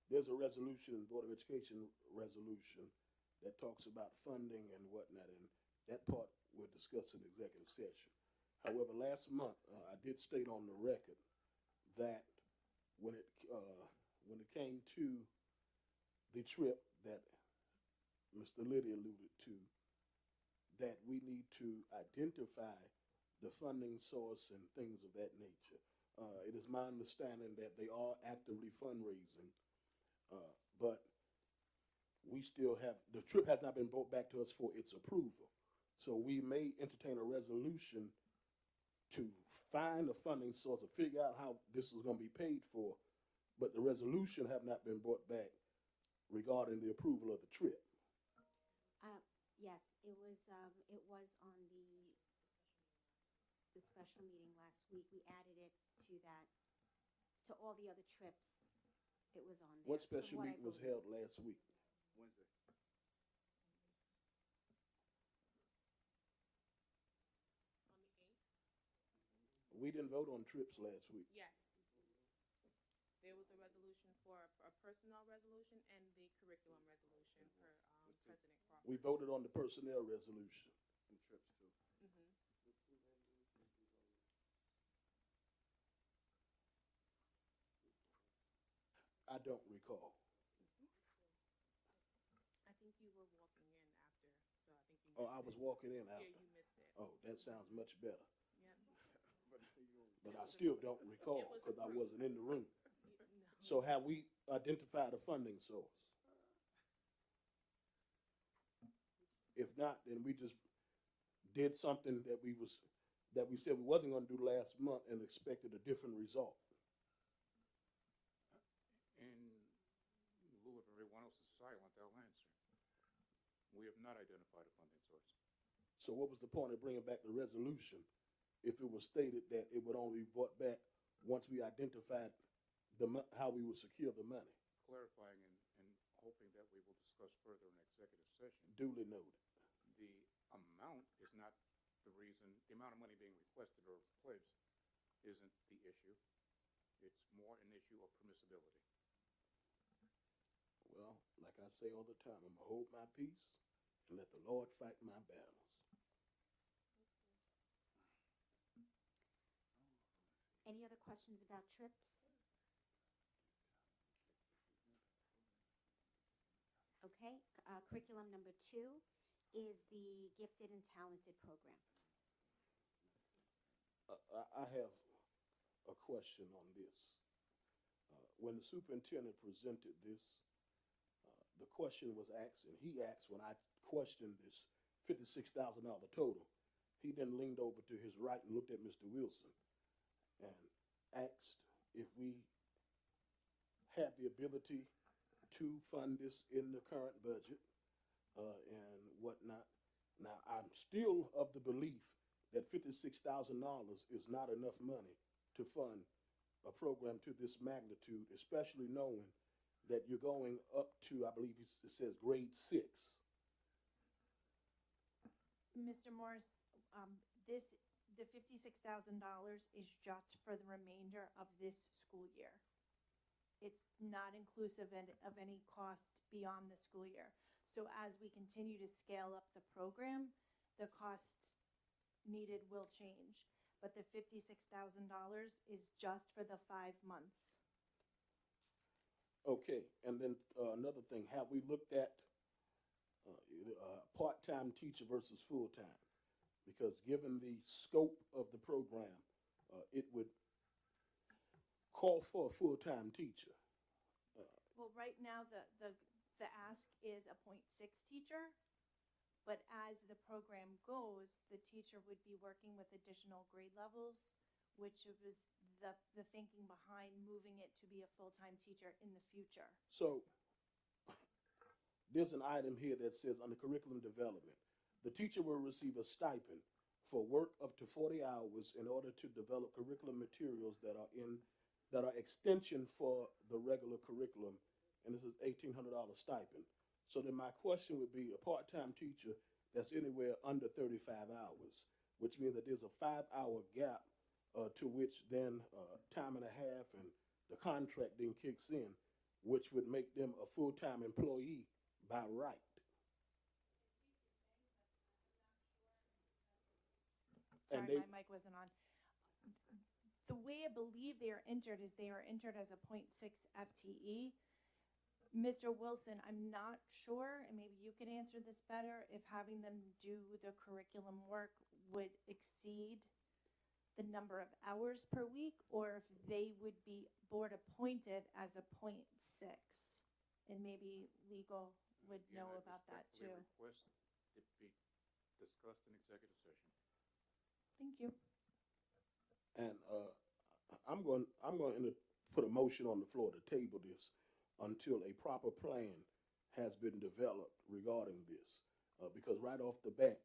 B: there's a resolution, Board of Education resolution, that talks about funding and whatnot, and that part we'll discuss in executive session. However, last month, I did state on the record that when it came to the trip that Mr. Liddy alluded to, that we need to identify the funding source and things of that nature. It is my understanding that they are actively fundraising, but we still have, the trip has not been brought back to us for its approval. So we may entertain a resolution to find a funding source or figure out how this is going to be paid for, but the resolution have not been brought back regarding the approval of the trip.
P: Yes, it was on the special meeting last week. We added it to that, to all the other trips. It was on there.
B: What special meeting was held last week?
C: Wednesday.
B: We didn't vote on trips last week.
A: Yes. There was a resolution for a personnel resolution and the curriculum resolution for President Crawford.
B: We voted on the personnel resolution.
C: And trips too.
B: I don't recall.
A: I think you were walking in after, so I think you
B: Oh, I was walking in after.
A: Yeah, you missed it.
B: Oh, that sounds much better.
A: Yep.
B: But I still don't recall because I wasn't in the room. So have we identified a funding source? If not, then we just did something that we that we said we wasn't gonna do last month and expected a different result.
O: In lieu of everyone else is silent, I'll answer. We have not identified a funding source.
B: So what was the point of bringing back the resolution if it was stated that it would only be brought back once we identified how we would secure the money?
O: Clarifying and hoping that we will discuss further in executive session.
B: Duly noted.
O: The amount is not the reason, the amount of money being requested or pledged isn't the issue. It's more an issue of permissibility.
B: Well, like I say all the time, I'm gonna hold my peace and let the Lord fight my battles.
P: Any other questions about trips? Okay, curriculum number 2 is the Gifted and Talented program.
B: I have a question on this. When the superintendent presented this, the question was asked, and he asked when I questioned this $56,000 total, he then leaned over to his right and looked at Mr. Wilson and asked if we had the ability to fund this in the current budget and whatnot. Now, I'm still of the belief that $56,000 is not enough money to fund a program to this magnitude, especially knowing that you're going up to, I believe it says grade 6.
E: Mr. Morris, the $56,000 is just for the remainder of this school year. It's not inclusive of any cost beyond the school year. So as we continue to scale up the program, the costs needed will change. But the $56,000 is just for the 5 months.
B: Okay, and then another thing, have we looked at part-time teacher versus full-time? Because given the scope of the program, it would call for a full-time teacher.
E: Well, right now, the ask is a .6 teacher, but as the program goes, the teacher would be working with additional grade levels, which was the thinking behind moving it to be a full-time teacher in the future.
B: So there's an item here that says under curriculum development, the teacher will receive a stipend for work up to 40 hours in order to develop curriculum materials that are extension for the regular curriculum, and this is $1,800 stipend. So then my question would be, a part-time teacher that's anywhere under 35 hours, which means that there's a 5-hour gap to which then time and a half and the contract then kicks in, which would make them a full-time employee by right.
E: Sorry, my mic wasn't on. The way I believe they are entered is they are entered as a .6 FTE. Mr. Wilson, I'm not sure, and maybe you can answer this better, if having them do the curriculum work would exceed the number of hours per week, or if they would be board appointed as a .6. And maybe legal would know about that too.
O: Request it be discussed in executive session.
E: Thank you.
B: And I'm going to put a motion on the floor to table this until a proper plan has been developed regarding this. Because right off the bat,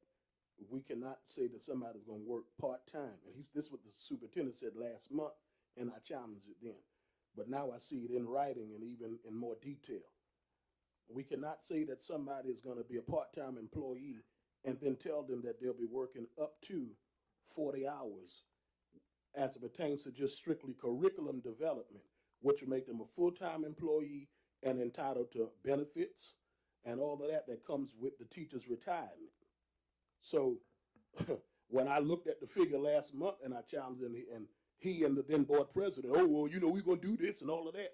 B: we cannot say that somebody's going to work part-time. And this is what the superintendent said last month, and I challenged it then. But now I see it in writing and even in more detail. We cannot say that somebody is going to be a part-time employee and then tell them that they'll be working up to 40 hours as it pertains to just strictly curriculum development, which will make them a full-time employee and entitled to benefits and all of that comes with the teacher's retirement. So when I looked at the figure last month and I challenged him, and he and the then board president, oh, well, we're going to do this and all of that.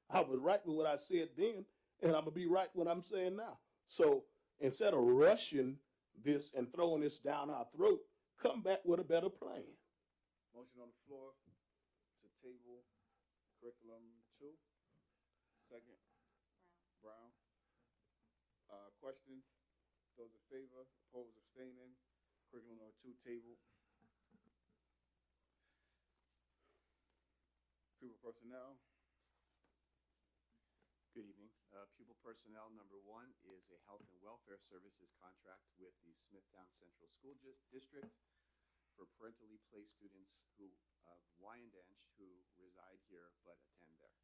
B: I was right with what I said then, and I'm going to be right with what I'm saying now. So instead of rushing this and throwing this down our throat, come back with a better plan.
C: Motion on the floor to table curriculum 2. Second. Brown. Questions? Those in favor? Opposed? Abstaining? Curriculum number 2 table. Pupil personnel.
N: Good evening. Pupil personnel number 1 is a health and welfare services contract with the Smithtown Central School District for parentally placed students who of Wyandanch who reside here but attend there.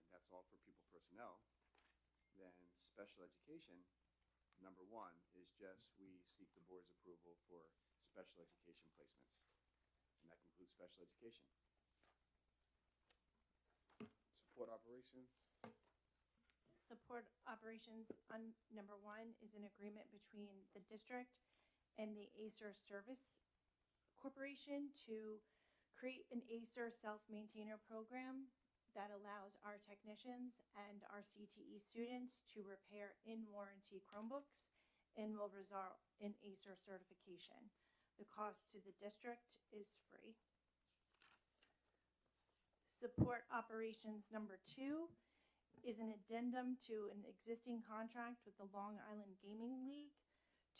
N: And that's all for pupil personnel. Then special education number 1 is just we seek the board's approval for special education placements. And that concludes special education.
C: Support operations.
E: Support operations on number 1 is an agreement between the district and the Acer Service Corporation to create an Acer self-maintainer program that allows our technicians and our CTE students to repair in-warranty Chromebooks and will result in Acer certification. The cost to the district is free. Support operations number 2 is an addendum to an existing contract with the Long Island Gaming League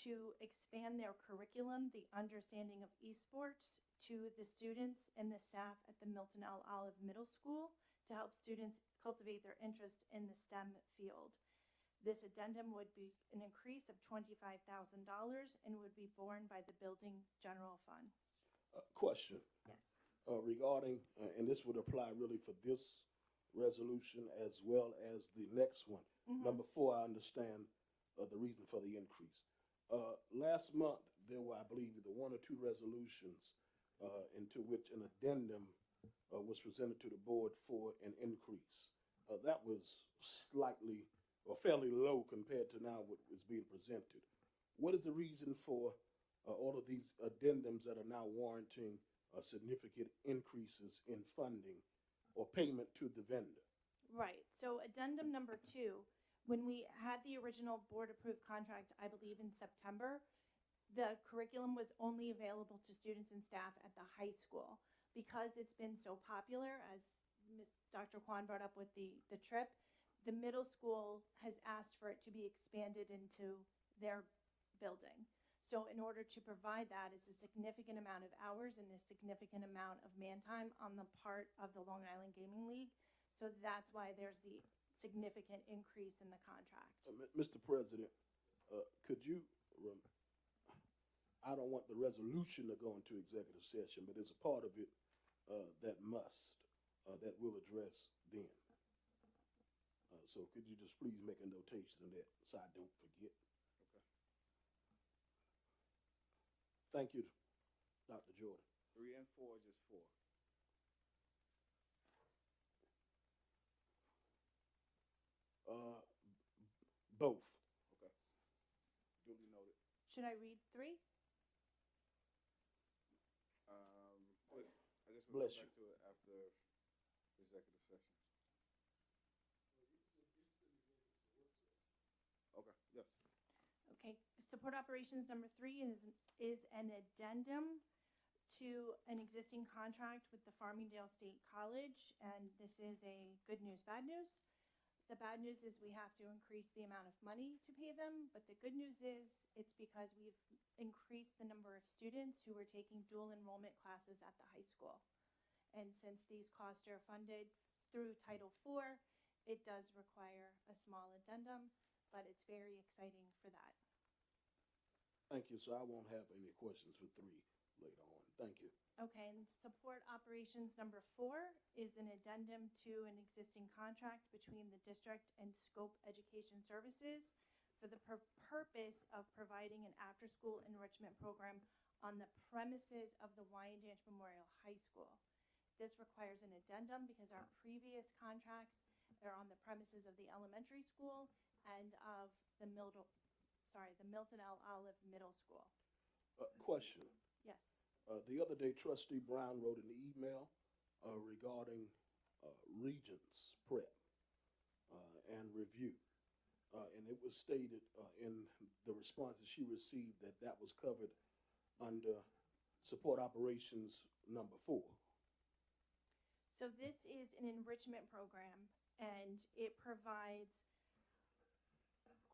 E: to expand their curriculum, the understanding of esports, to the students and the staff at the Milton L. Olive Middle School to help students cultivate their interest in the STEM field. This addendum would be an increase of $25,000 and would be borne by the building general fund.
B: Question.
E: Yes.
B: Regarding, and this would apply really for this resolution as well as the next one. Number 4, I understand the reason for the increase. Last month, there were, I believe, either 1 or 2 resolutions into which an addendum was presented to the board for an increase. That was slightly or fairly low compared to now what is being presented. What is the reason for all of these addendums that are now warranting significant increases in funding or payment to the vendor?
E: Right. So addendum number 2, when we had the original board-approved contract, I believe in September, the curriculum was only available to students and staff at the high school. Because it's been so popular, as Dr. Kwan brought up with the trip, the middle school has asked for it to be expanded into their building. So in order to provide that, it's a significant amount of hours and a significant amount of man time on the part of the Long Island Gaming League. So that's why there's the significant increase in the contract.
B: Mr. President, could you, I don't want the resolution to go into executive session, but there's a part of it that will address then. So could you just please make a notation of that so I don't forget?
C: Okay.
B: Thank you, Dr. Jordan.
C: 3 and 4, just 4.
B: Both.
C: Okay. Duly noted.
E: Should I read 3?
C: I guess we'll
B: Bless
C: come
B: you.
C: back to it after executive session. Okay, yes.
E: Okay. Support operations number 3 is an addendum to an existing contract with the Farmingdale State College, and this is a good news, bad news. The bad news is we have to increase the amount of money to pay them, but the good news is it's because we've increased the number of students who are taking dual enrollment classes at the high school. And since these costs are funded through Title IV, it does require a small addendum, but it's very exciting for that.
B: Thank you. So I won't have any questions for 3 later on. Thank you.
E: Okay, and support operations number 4 is an addendum to an existing contract between the district and Scope Education Services for the purpose of providing an after-school enrichment program on the premises of the Wyandanch Memorial High School. This requires an addendum because our previous contracts are on the premises of the elementary school and of the Milton L. Olive Middle School.
B: Question.
E: Yes.
B: The other day, Trustee Brown wrote an email regarding Regents Prep and review. And it was stated in the response that she received that that was covered under support operations number 4.
E: So this is an enrichment program, and it provides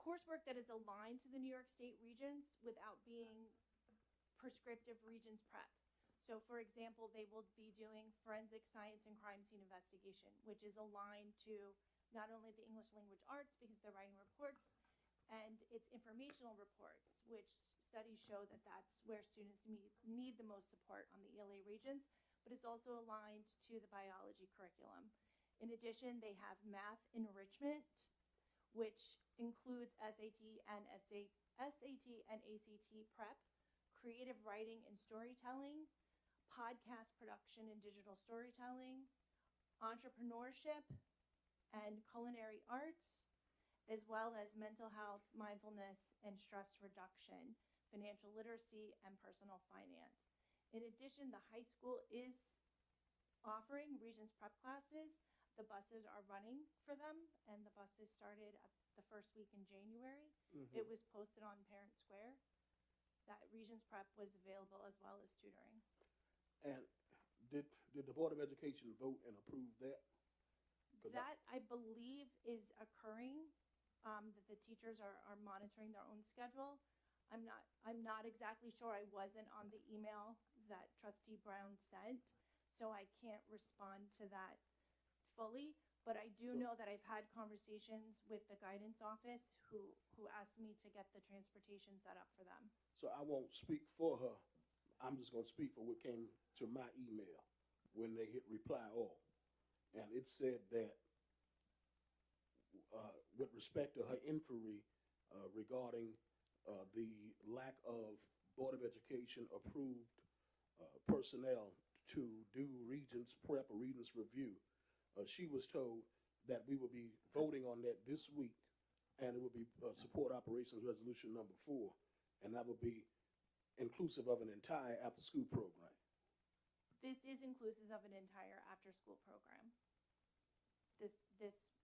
E: coursework that is aligned to the New York State Regents without being prescriptive Regents prep. So for example, they will be doing forensic science and crime scene investigation, which is aligned to not only the English language arts because they're writing reports, and it's informational reports, which studies show that that's where students need the most support on the ELA regions, but it's also aligned to the biology curriculum. In addition, they have math enrichment, which includes SAT and ACT prep, creative writing and storytelling, podcast production and digital storytelling, entrepreneurship and culinary arts, as well as mental health, mindfulness, and stress reduction, financial literacy, and personal finance. In addition, the high school is offering Regents prep classes. The buses are running for them, and the buses started at the first week in January.
B: Mhm.
E: It was posted on Parent Square that Regents prep was available as well as tutoring.
B: And did the Board of Education vote and approve that? 'Cause
E: That, I believe, is occurring, that the teachers are monitoring their own schedule. I'm not exactly sure. I wasn't on the email that Trustee Brown sent, so I can't respond to that fully. But I do know that I've had conversations with the guidance office who asked me to get the transportation set up for them.
B: So I won't speak for her. I'm just gonna speak for what came to my email when they hit reply all. And it said that, with respect to her inquiry, regarding, the lack of Board of Education approved, personnel to do Regents prep or Regents review, she was told that we will be voting on that this week, and it will be, support operations resolution number 4, and that will be inclusive of an entire after-school program.
E: This is inclusive of an entire after-school program. This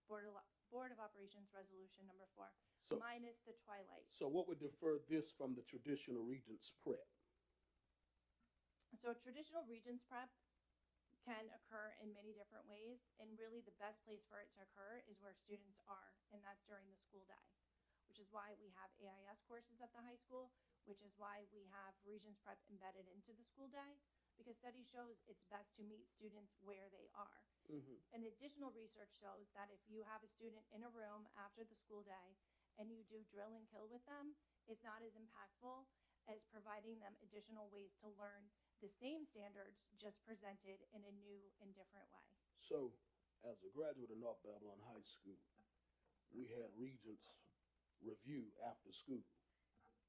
E: Board of Operations Resolution number 4,
B: So-
E: minus the twilight.
B: So what would defer this from the traditional Regents prep?
E: So traditional Regents prep can occur in many different ways, and really the best place for it to occur is where students are, and that's during the school day, which is why we have AIS courses at the high school, which is why we have Regents prep embedded into the school day, because study shows it's best to meet students where they are. And additional research shows that if you have a student in a room after the school day and you do drill and kill with them, it's not as impactful as providing them additional ways to learn the same standards, just presented in a new and different way.
B: So, as a graduate of North Babylon High School, we had Regents review after school.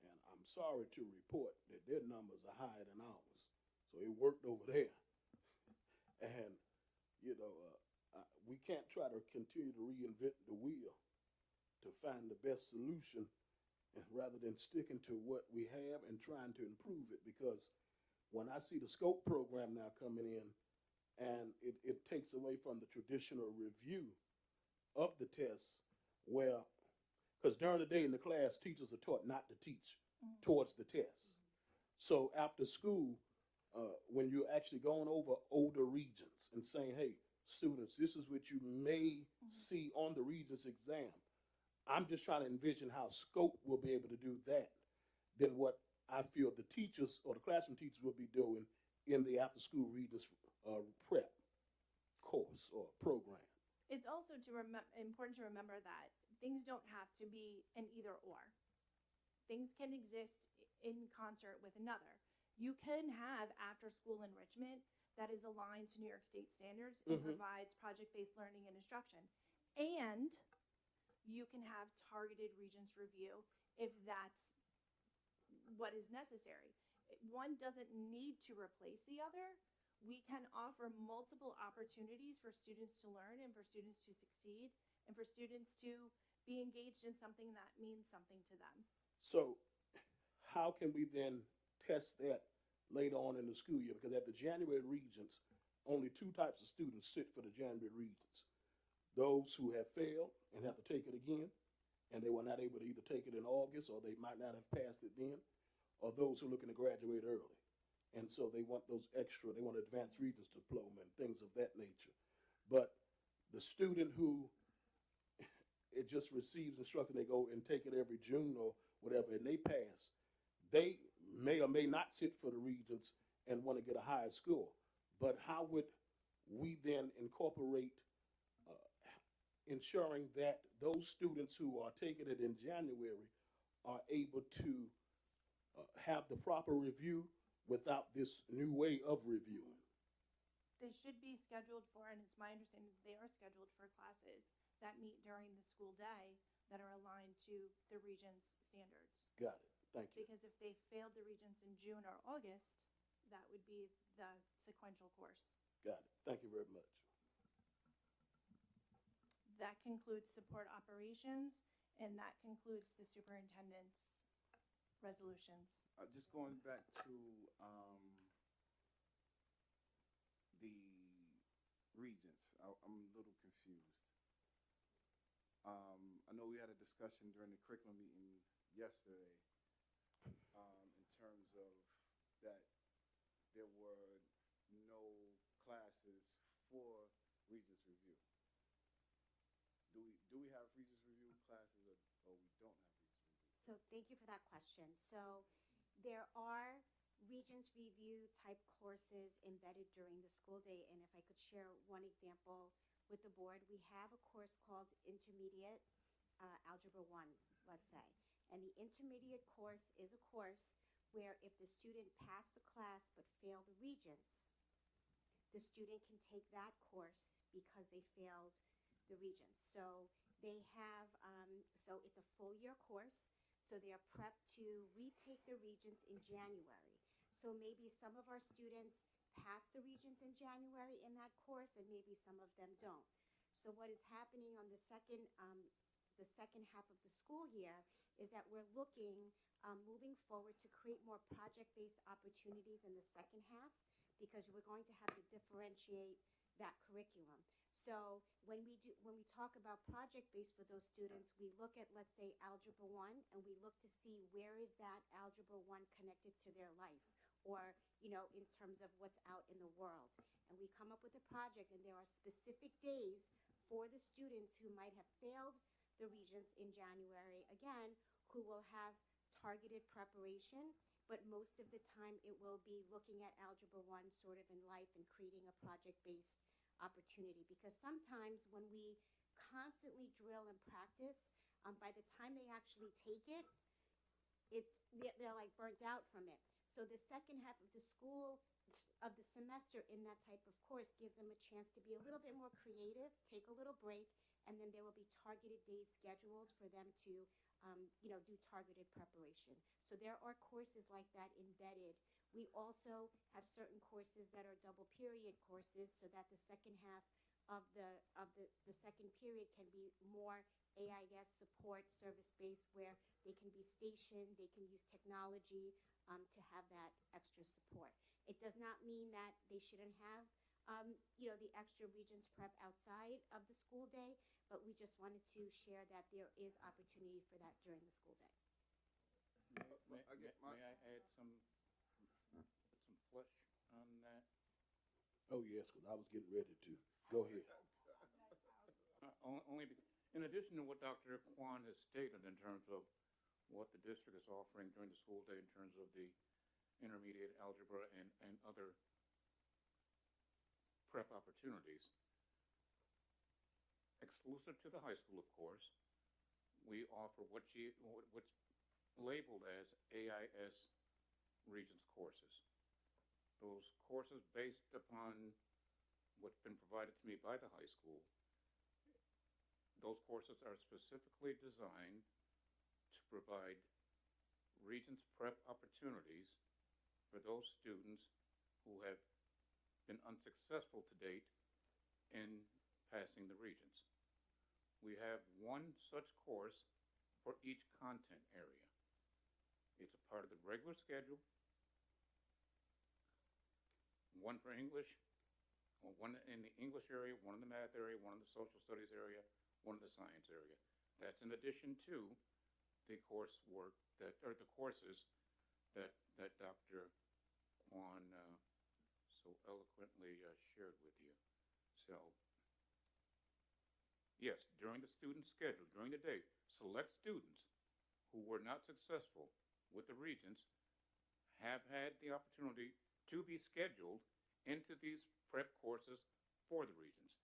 B: And I'm sorry to report that their numbers are higher than ours. So it worked over there. And, you know, we can't try to continue to reinvent the wheel to find the best solution, and rather than sticking to what we have and trying to improve it. Because when I see the SCOPE program now coming in, and it takes away from the traditional review of the tests, where, because during the day in the class, teachers are taught not to teach towards the tests. So after school, when you're actually going over older Regents and saying, hey, students, this is what you may see on the Regents exam. I'm just trying to envision how SCOPE will be able to do that than what I feel the teachers or the classroom teachers will be doing in the after-school Regents prep course or program.
E: It's also important to remember that things don't have to be an either or. Things can exist in concert with another. You can have after-school enrichment that is aligned to New York State standards and provides project-based learning and instruction. And you can have targeted Regents review if that's what is necessary. One doesn't need to replace the other. We can offer multiple opportunities for students to learn and for students to succeed and for students to be engaged in something that means something to them.
B: So how can we then test that later on in the school year? Because at the January Regents, only 2 types of students sit for the January Regents. Those who have failed and have to take it again, and they were not able to either take it in August or they might not have passed it then, or those who are looking to graduate early. And so they want those extra, they want advanced Regents diploma and things of that nature. But the student who it just receives instruction, they go and take it every June or whatever, and they pass, they may or may not sit for the Regents, and want to get a higher score. But how would we then incorporate ensuring that those students who are taking it in January are able to have the proper review without this new way of reviewing?
E: They should be scheduled for, and it's my understanding that they are scheduled for classes that meet during the school day that are aligned to the Regents standards.
B: Got it. Thank you.
E: Because if they failed the Regents in June or August, that would be the sequential course.
B: Got it. Thank you very much.
E: That concludes support operations, and that concludes the superintendent's resolutions.
C: Just going back to the regents, I'm a little confused. I know we had a discussion during the curriculum meeting yesterday in terms of that there were no classes for Regents Review. Do we have Regents Review classes or we don't have Regents Review?
P: So thank you for that question. So there are Regents Review type courses embedded during the school day, and if I could share one example with the board, we have a course called Intermediate Algebra 1, let's say. And the intermediate course is a course where if the student passed the class but failed the Regents, the student can take that course because they failed the Regents. So they have, so it's a full year course. So they are prepped to retake the Regents in January. So maybe some of our students pass the Regents in January in that course, and maybe some of them don't. So what is happening on the second half of the school year is that we're looking, moving forward, to create more project-based opportunities in the second half, because we're going to have to differentiate that curriculum. So when we talk about project-based for those students, we look at, let's say, Algebra 1, and we look to see where is that Algebra 1 connected to their life, or, in terms of what's out in the world. And we come up with a project, and there are specific days for the students who might have failed the Regents in January, again, who will have targeted preparation, but most of the time it will be looking at Algebra 1 sort of in life and creating a project-based opportunity. Because sometimes when we constantly drill and practice, by the time they actually take it, they're like burnt out from it. So the second half of the semester in that type of course gives them a chance to be a little bit more creative, take a little break, and then there will be targeted days scheduled for them to do targeted preparation. So there are courses like that embedded. We also have certain courses that are double period courses, so that the second half of the second period can be more AIS support, service-based, where they can be stationed, they can use technology to have that extra support. It does not mean that they shouldn't have the extra Regents prep outside of the school day, but we just wanted to share that there is opportunity for that during the school day.
O: May I add some flesh on that?
B: Oh, yes, because I was getting ready to. Go ahead.
O: Only in addition to what Dr. Kwan has stated in terms of what the district is offering during the school day in terms of the intermediate algebra and other prep opportunities, exclusive to the high school, of course, we offer what's labeled as AIS Regents courses. Those courses based upon what's been provided to me by the high school, those courses are specifically designed to provide Regents prep opportunities for those students who have been unsuccessful to date in passing the Regents. We have one such course for each content area. It's a part of the regular schedule, one for English, one in the English area, one in the math area, one in the social studies area, one in the science area. That's in addition to the coursework the courses that Dr. Kwan so eloquently shared with you. So, yes, during the student schedule, during the day, select students who were not successful with the Regents have had the opportunity to be scheduled into these prep courses for the regions.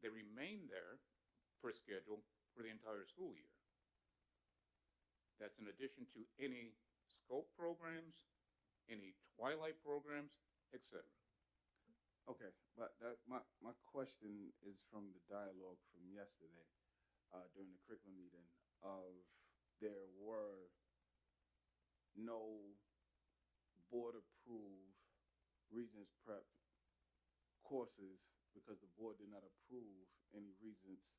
O: They remain there per schedule for the entire school year. That's in addition to any scope programs, any twilight programs, etc.
C: Okay, but my question is from the dialogue from yesterday during the curriculum meeting of there were no board approved Regents prep courses because the board did not approve any Regents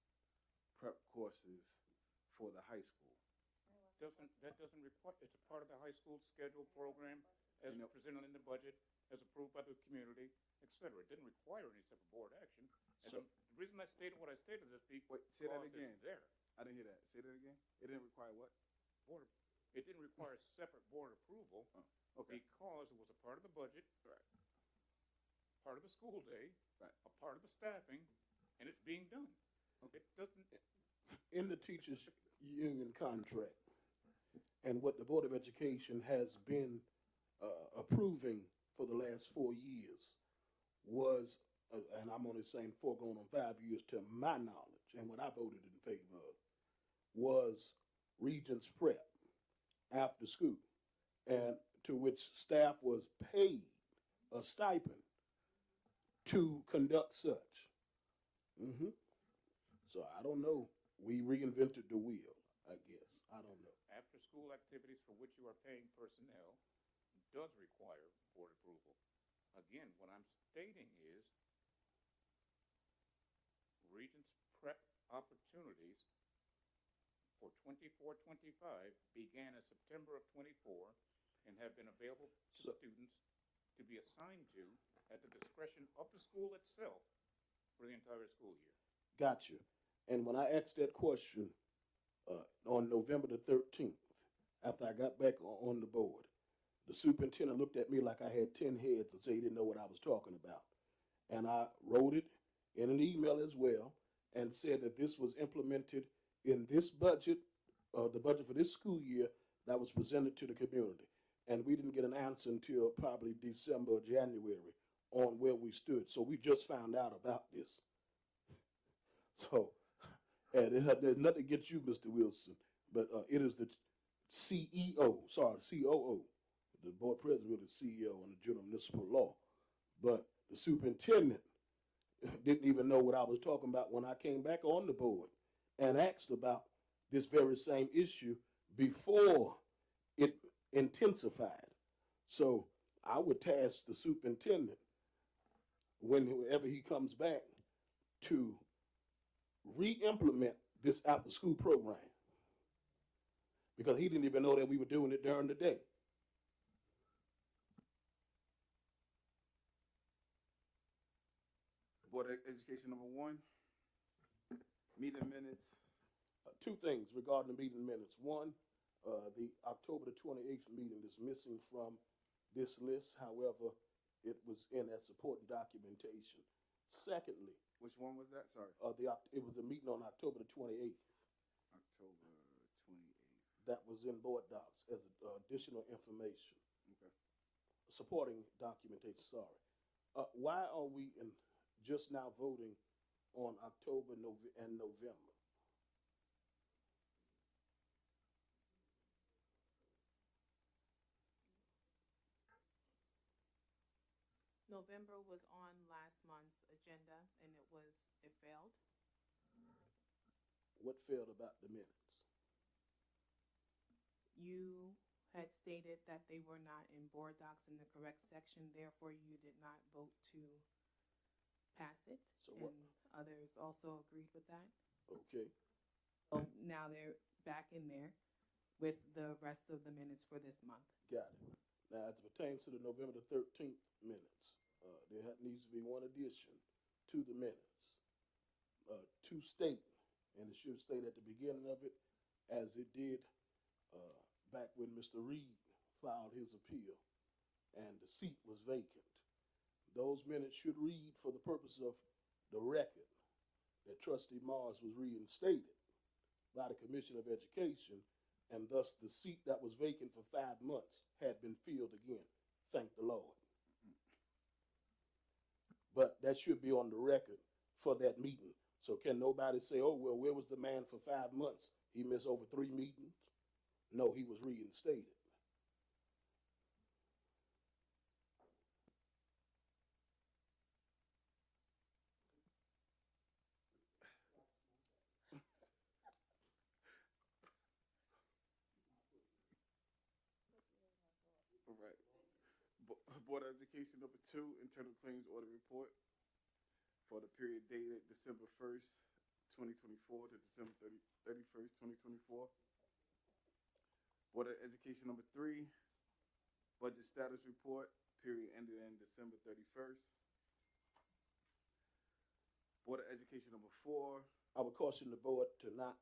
C: prep courses for the high school.
O: That doesn't require, it's a part of the high school schedule program as
C: You know-
O: presented in the budget, as approved by the community, etc. It didn't require any type of board action. And
C: So-
O: the reason I stated what I stated is because
C: Wait, say that
O: it's
C: again.
O: there.
C: I didn't hear that. Say that again. It didn't require what?
O: Board, it didn't require separate board approval
C: Okay.
O: because it was a part of the budget,
C: Right.
O: part of the school day,
C: Right.
O: a part of the staffing, and it's being done. It doesn't,
B: In the teachers' union contract, and what the Board of Education has been approving for the last 4 years was, and I'm only saying 4 going on 5 years to my knowledge, and what I voted in favor of, was Regents Prep after school, and to which staff was paid a stipend to conduct such. So I don't know. We reinvented the wheel, I guess. I don't know.
O: after-school activities for which you are paying personnel does require board approval. Again, what I'm stating is Regents prep opportunities for 24-25 began in September of 24 and have been available to students to be assigned to at the discretion of the school itself for the entire school year.
B: Got you. And when I asked that question on November the 13th, after I got back on the board, the superintendent looked at me like I had 10 heads and said he didn't know what I was talking about. And I wrote it in an email as well and said that this was implemented in this budget, the budget for this school year that was presented to the community. And we didn't get an answer until probably December or January on where we stood. So we just found out about this. So, and there's nothing against you, Mr. Wilson, but it is the COO. The board president is the CEO on the general municipal law. But the superintendent didn't even know what I was talking about when I came back on the board and asked about this very same issue before it intensified. So I would task the superintendent, whenever he comes back, to re-implement this after-school program, because he didn't even know that we were doing it during the day.
C: Board of Education number 1, meeting minutes.
B: 2 things regarding the meeting minutes. One, the October the 28th meeting is missing from this list. However, it was in as supporting documentation. Secondly,
C: which one was that? Sorry.
B: It was a meeting on October the 28th.
C: October 28th.
B: That was in board docs as additional information.
C: Okay.
B: Supporting documentation, sorry. Why are we just now voting on October and November?
A: November was on last month's agenda and it failed.
B: What failed about the minutes?
A: You had stated that they were not in board docs in the correct section, therefore you did not vote to pass it.
B: So what?
A: And others also agreed with that.
B: Okay.
A: So now they're back in there with the rest of the minutes for this month.
B: Got it. Now, as it pertains to the November the 13th minutes, there needs to be one addition to the minutes to state, and it should state at the beginning of it, as it did back when Mr. Reed filed his appeal and the seat was vacant. Those minutes should read, for the purpose of the record, that Trustee Mars was reinstated by the Commission of Education, and thus the seat that was vacant for 5 months had been filled again. thank the Lord. But that should be on the record for that meeting. So can nobody say, oh, well, where was the man for 5 months? He missed over 3 meetings? No, he was reinstated.
C: All right. Board of Education number 2, internal claims audit report for the period dated December 1st, 2024 to December 31st, 2024. Board of Education number 3, budget status report, period ended in December 31st. Board of Education number 4.
B: I would caution the board to not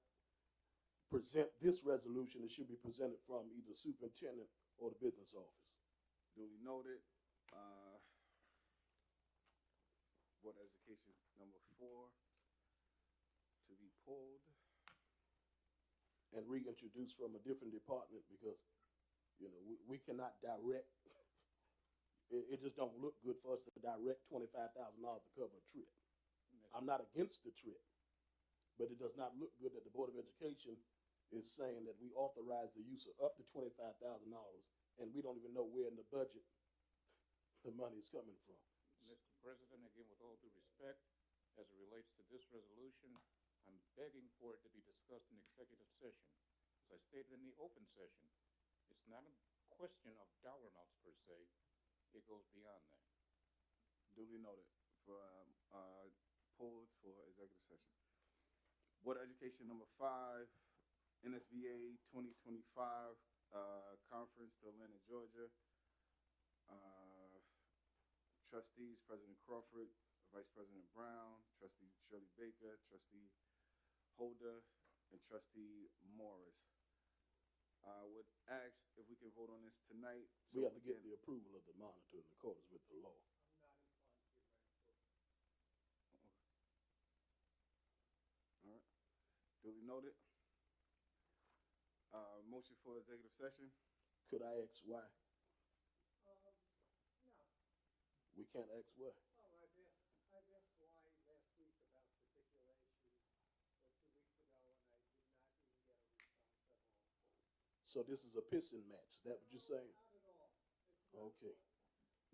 B: present this resolution. It should be presented from either superintendent or the business office.
C: Duly noted. Board of Education number 4 to be pulled.
B: And reintroduced from a different department because, you know, we cannot direct. It just don't look good for us to direct $25,000 to cover a trip. I'm not against the trip, but it does not look good that the Board of Education is saying that we authorize the use of up to $25,000 and we don't even know where in the budget the money is coming from.
O: Mr. President, again, with all due respect, as it relates to this resolution, I'm begging for it to be discussed in executive session. As I stated in the open session, it's not a question of dollar amounts per se. It goes beyond that.
C: Duly noted for pulled for executive session. Board of Education number 5, NSBA 2025 conference to Atlanta, Georgia. Trustees, President Crawford, Vice President Brown, Trustee Shirley Baker, Trustee Holder, and Trustee Morris. I would ask if we can vote on this tonight.
B: We have to get the approval of the monitor in accordance with the law.
C: All right. Duly noted. Motion for executive session.
B: Could I ask why?
Q: No.
B: We can't ask why.
Q: Well, I've asked why last week about particular issues, or 2 weeks ago, and I did not even get a response at all.
B: So this is a pissing match. Is that what you're saying?
Q: Not at all. It's not
B: Okay.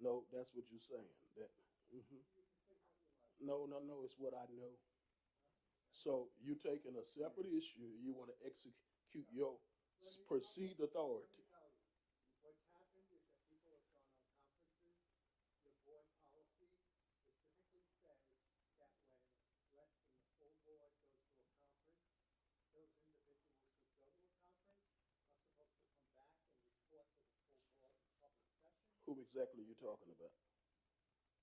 B: No, that's what you're saying. That. Mm-hmm.
Q: You can think what you like.
B: No, it's what I know. So you taking a separate issue, you want to execute your perceived authority.
Q: Let me tell you, what's happened is that people have gone on conferences. Your board policy specifically says that when less than the full board goes to a conference, those individuals who go to a conference are supposed to come back and report to the full board in public session.
B: Who exactly are you talking about?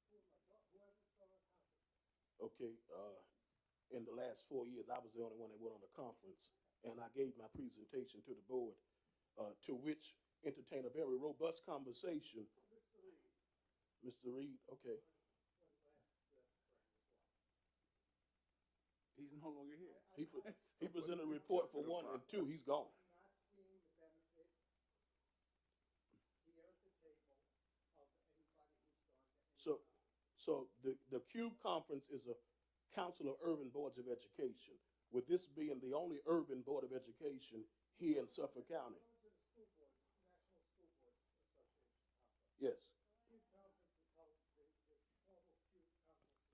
Q: Whoever's going to a conference.
B: Okay, in the last 4 years, I was the only one that went on a conference, and I gave my presentation to the board, to which entertained a very robust conversation.
Q: Mr. Reed.
B: Mr. Reed, okay.
C: He's no longer here.
B: He presented a report for 1 and 2. He's gone.
Q: I'm not seeing the benefit here at the table of anybody who's gone to any
B: So the CUBE conference is a Council of Urban Boards of Education, with this being the only urban board of education here in Suffolk County.
Q: to the school boards, National School Boards Association conference.
B: Yes.
Q: CUBE conference is held, the formal CUBE conference is held in the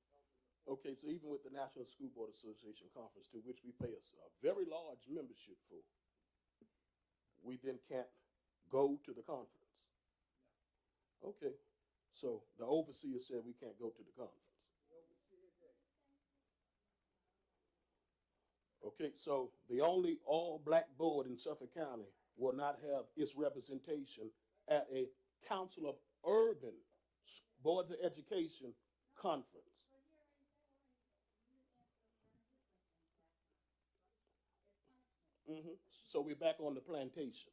Q: fall.
B: Okay, so even with the National School Board Association conference, to which we pay a very large membership for, we then can't go to the conference.
Q: No.
B: Okay, so the overseer said we can't go to the conference.
Q: The overseer did.
B: Okay, so the only all-black board in Suffolk County will not have its representation at a Council of Urban Boards of Education conference. Mm-hmm. So we're back on the plantation.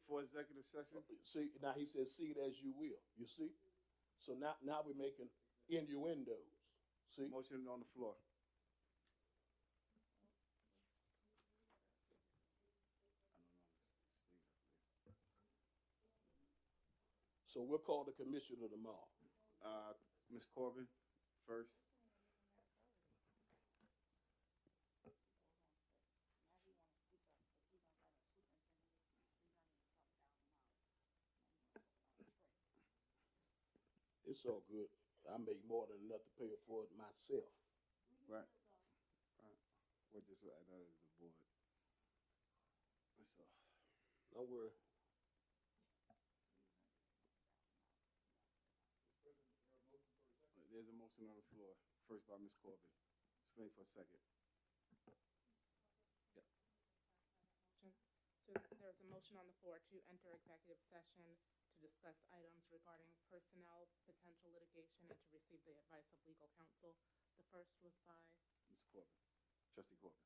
C: For executive session.
B: See, now he says, see it as you will. You see? So now we're making innuendos. See?
C: Motion on the floor.
B: So we'll call the commissioner tomorrow.
C: Ms. Corbin first.
B: It's all good. I make more than enough to pay for it myself.
C: Right. Right. What just add that as the board? That's all.
B: Don't worry.
C: There's a motion on the floor. First by Ms. Corbin. Just wait for a second. Yep.
A: So there's a motion on the floor to enter executive session to discuss items regarding personnel, potential litigation, and to receive the advice of legal counsel. The first was by
C: Ms. Corbin. Trustee Corbin.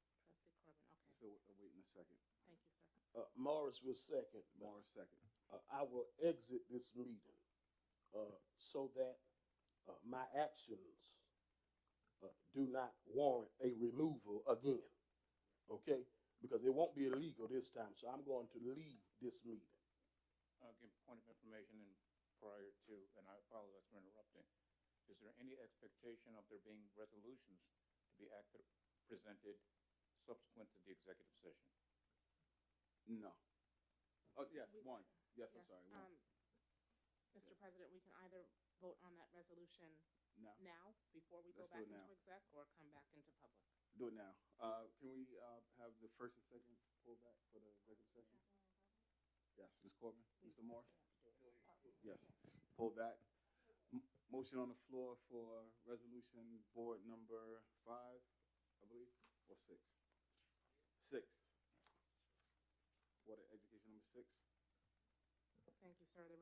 A: Trustee Corbin. Okay.
C: Still waiting a second.
A: Thank you, sir.
B: Morris was second.
C: Morris second.
B: I will exit this meeting so that my actions do not warrant a removal again. Okay? Because it won't be illegal this time, so I'm going to leave this meeting.
O: Again, point of information and prior to, and I apologize for interrupting. Is there any expectation of there being resolutions to be presented subsequent to the executive session?
C: No. Oh, yes, one. Yes, I'm sorry. One.
A: Mr. President, we can either vote on that resolution now before we go
C: Let's
A: back
C: do it
A: into
C: now.
A: exec, or come back into public.
C: Do it now. Can we have the first and second pull back for the executive session? Yes, Ms. Corbin, Mr. Morris? Yes, pull back. Motion on the floor for resolution board number 5, I believe, or 6? 6. Board of Education number 6.
A: Thank you, sir. The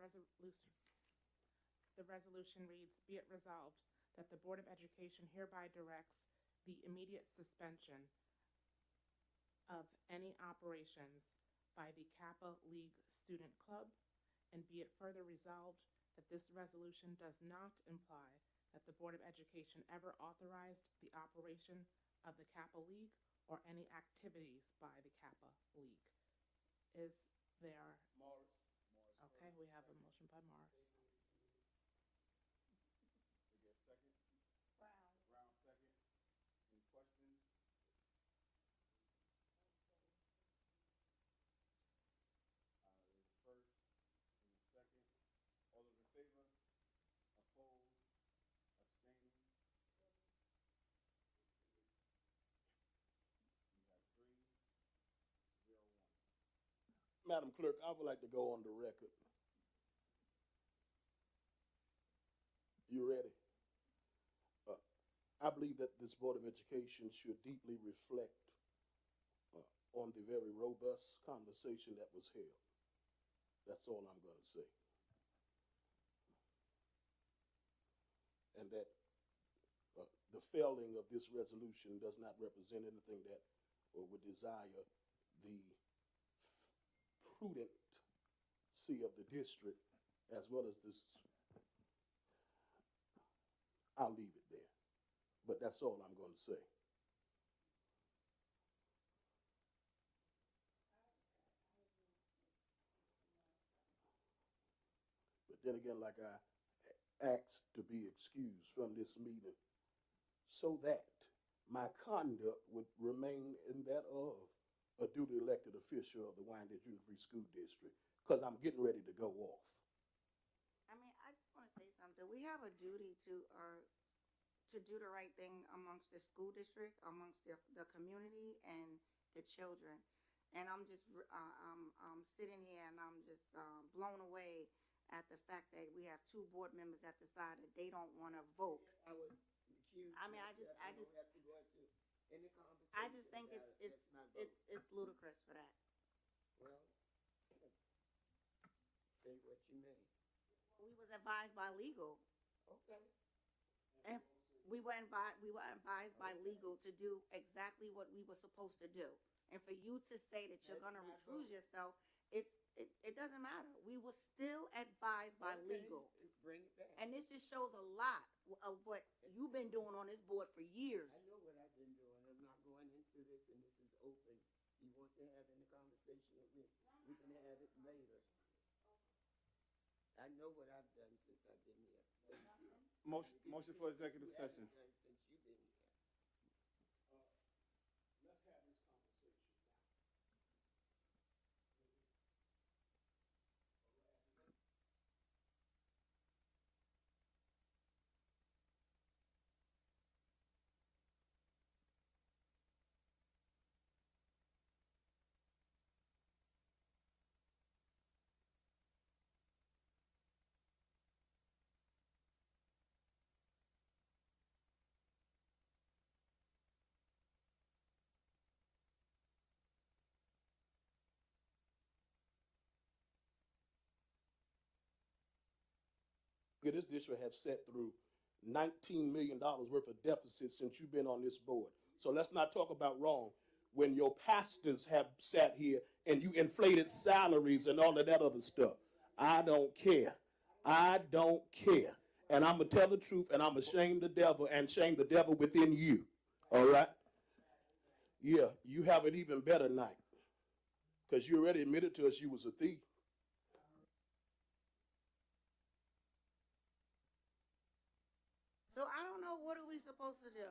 A: resolution reads, be it resolved that the Board of Education hereby directs the immediate suspension of any operations by the Kappa League Student Club, and be it further resolved that this resolution does not imply that the Board of Education ever authorized the operation of the Kappa League or any activities by the Kappa League. Is there?
C: Morris.
A: Okay, we have a motion by Morris.
C: We get second? Brown. Brown second. Any questions? There's the first and the second. All those in favor? Opposed? Abstaining? You have 3, 0, 1.
B: Madam Clerk, I would like to go on the record. You ready? I believe that this Board of Education should deeply reflect on the very robust conversation that was held. That's all I'm going to say. And that the failing of this resolution does not represent anything that would desire the prudency of the district as well as this. I'll leave it there. But that's all I'm going to say. But then again, like I asked to be excused from this meeting so that my conduct would remain in that of a duly elected official of the Wyandanch Union Free School District, because I'm getting ready to go off.
R: I mean, I just want to say something. We have a duty to do the right thing amongst the school district, amongst the community, and the children. And I'm just, I'm sitting here and I'm just blown away at the fact that we have 2 board members that decided they don't want to vote.
S: I was accused.
R: I mean, I just
S: have to go into any conversation.
R: I just think it's ludicrous for that.
S: Well, say what you may.
R: We was advised by legal.
S: Okay.
R: And we were advised by legal to do exactly what we were supposed to do. And for you to say that you're going to recuse yourself, it doesn't matter. We were still advised by legal.
S: Bring it back.
R: And this just shows a lot of what you've been doing on this board for years.
S: I know what I've been doing. I'm not going into this, and this is open. You want to have any conversation with me, we can have it later. I know what I've done since I've been here.
C: Motion for executive session.
S: Done since you've been here.
B: Let's have this conversation now. This district have set through $19 million worth of deficit since you've been on this board. So let's not talk about wrong. When your pastors have sat here and you inflated salaries and all of that other stuff, I don't care. I don't care. And I'm going to tell the truth, and I'm going to shame the devil and shame the devil within you. All right? Yeah, you have an even better night because you already admitted to us you was a thief.
R: So I don't know, what are we supposed to do?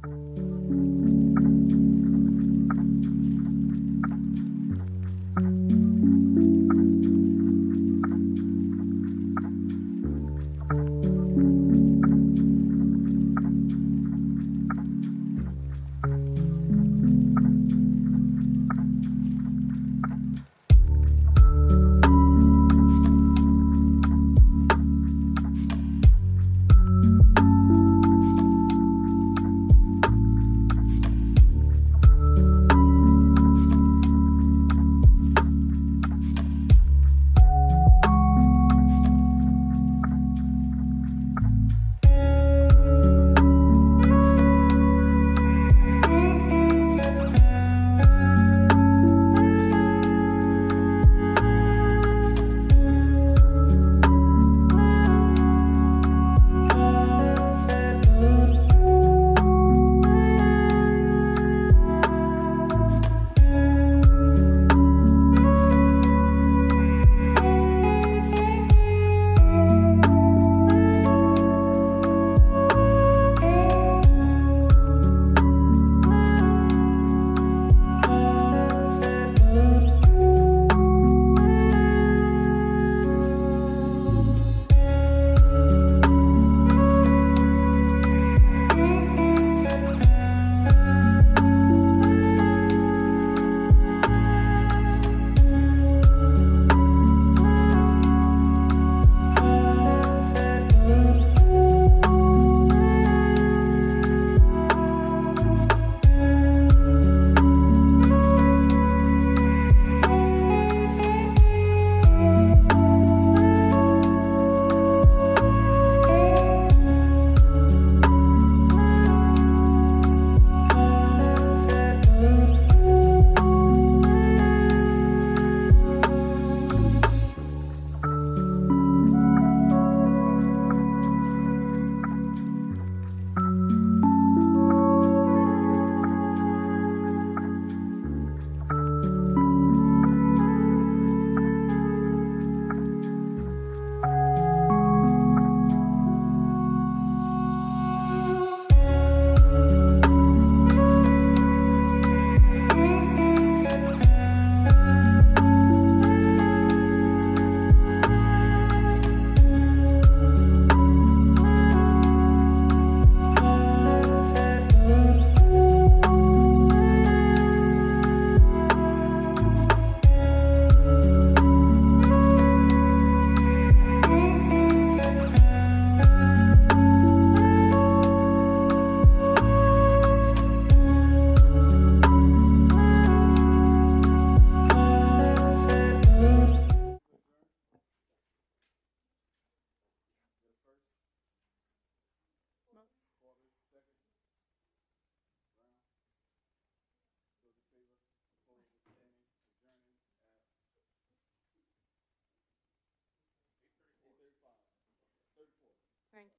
Q: Thank you.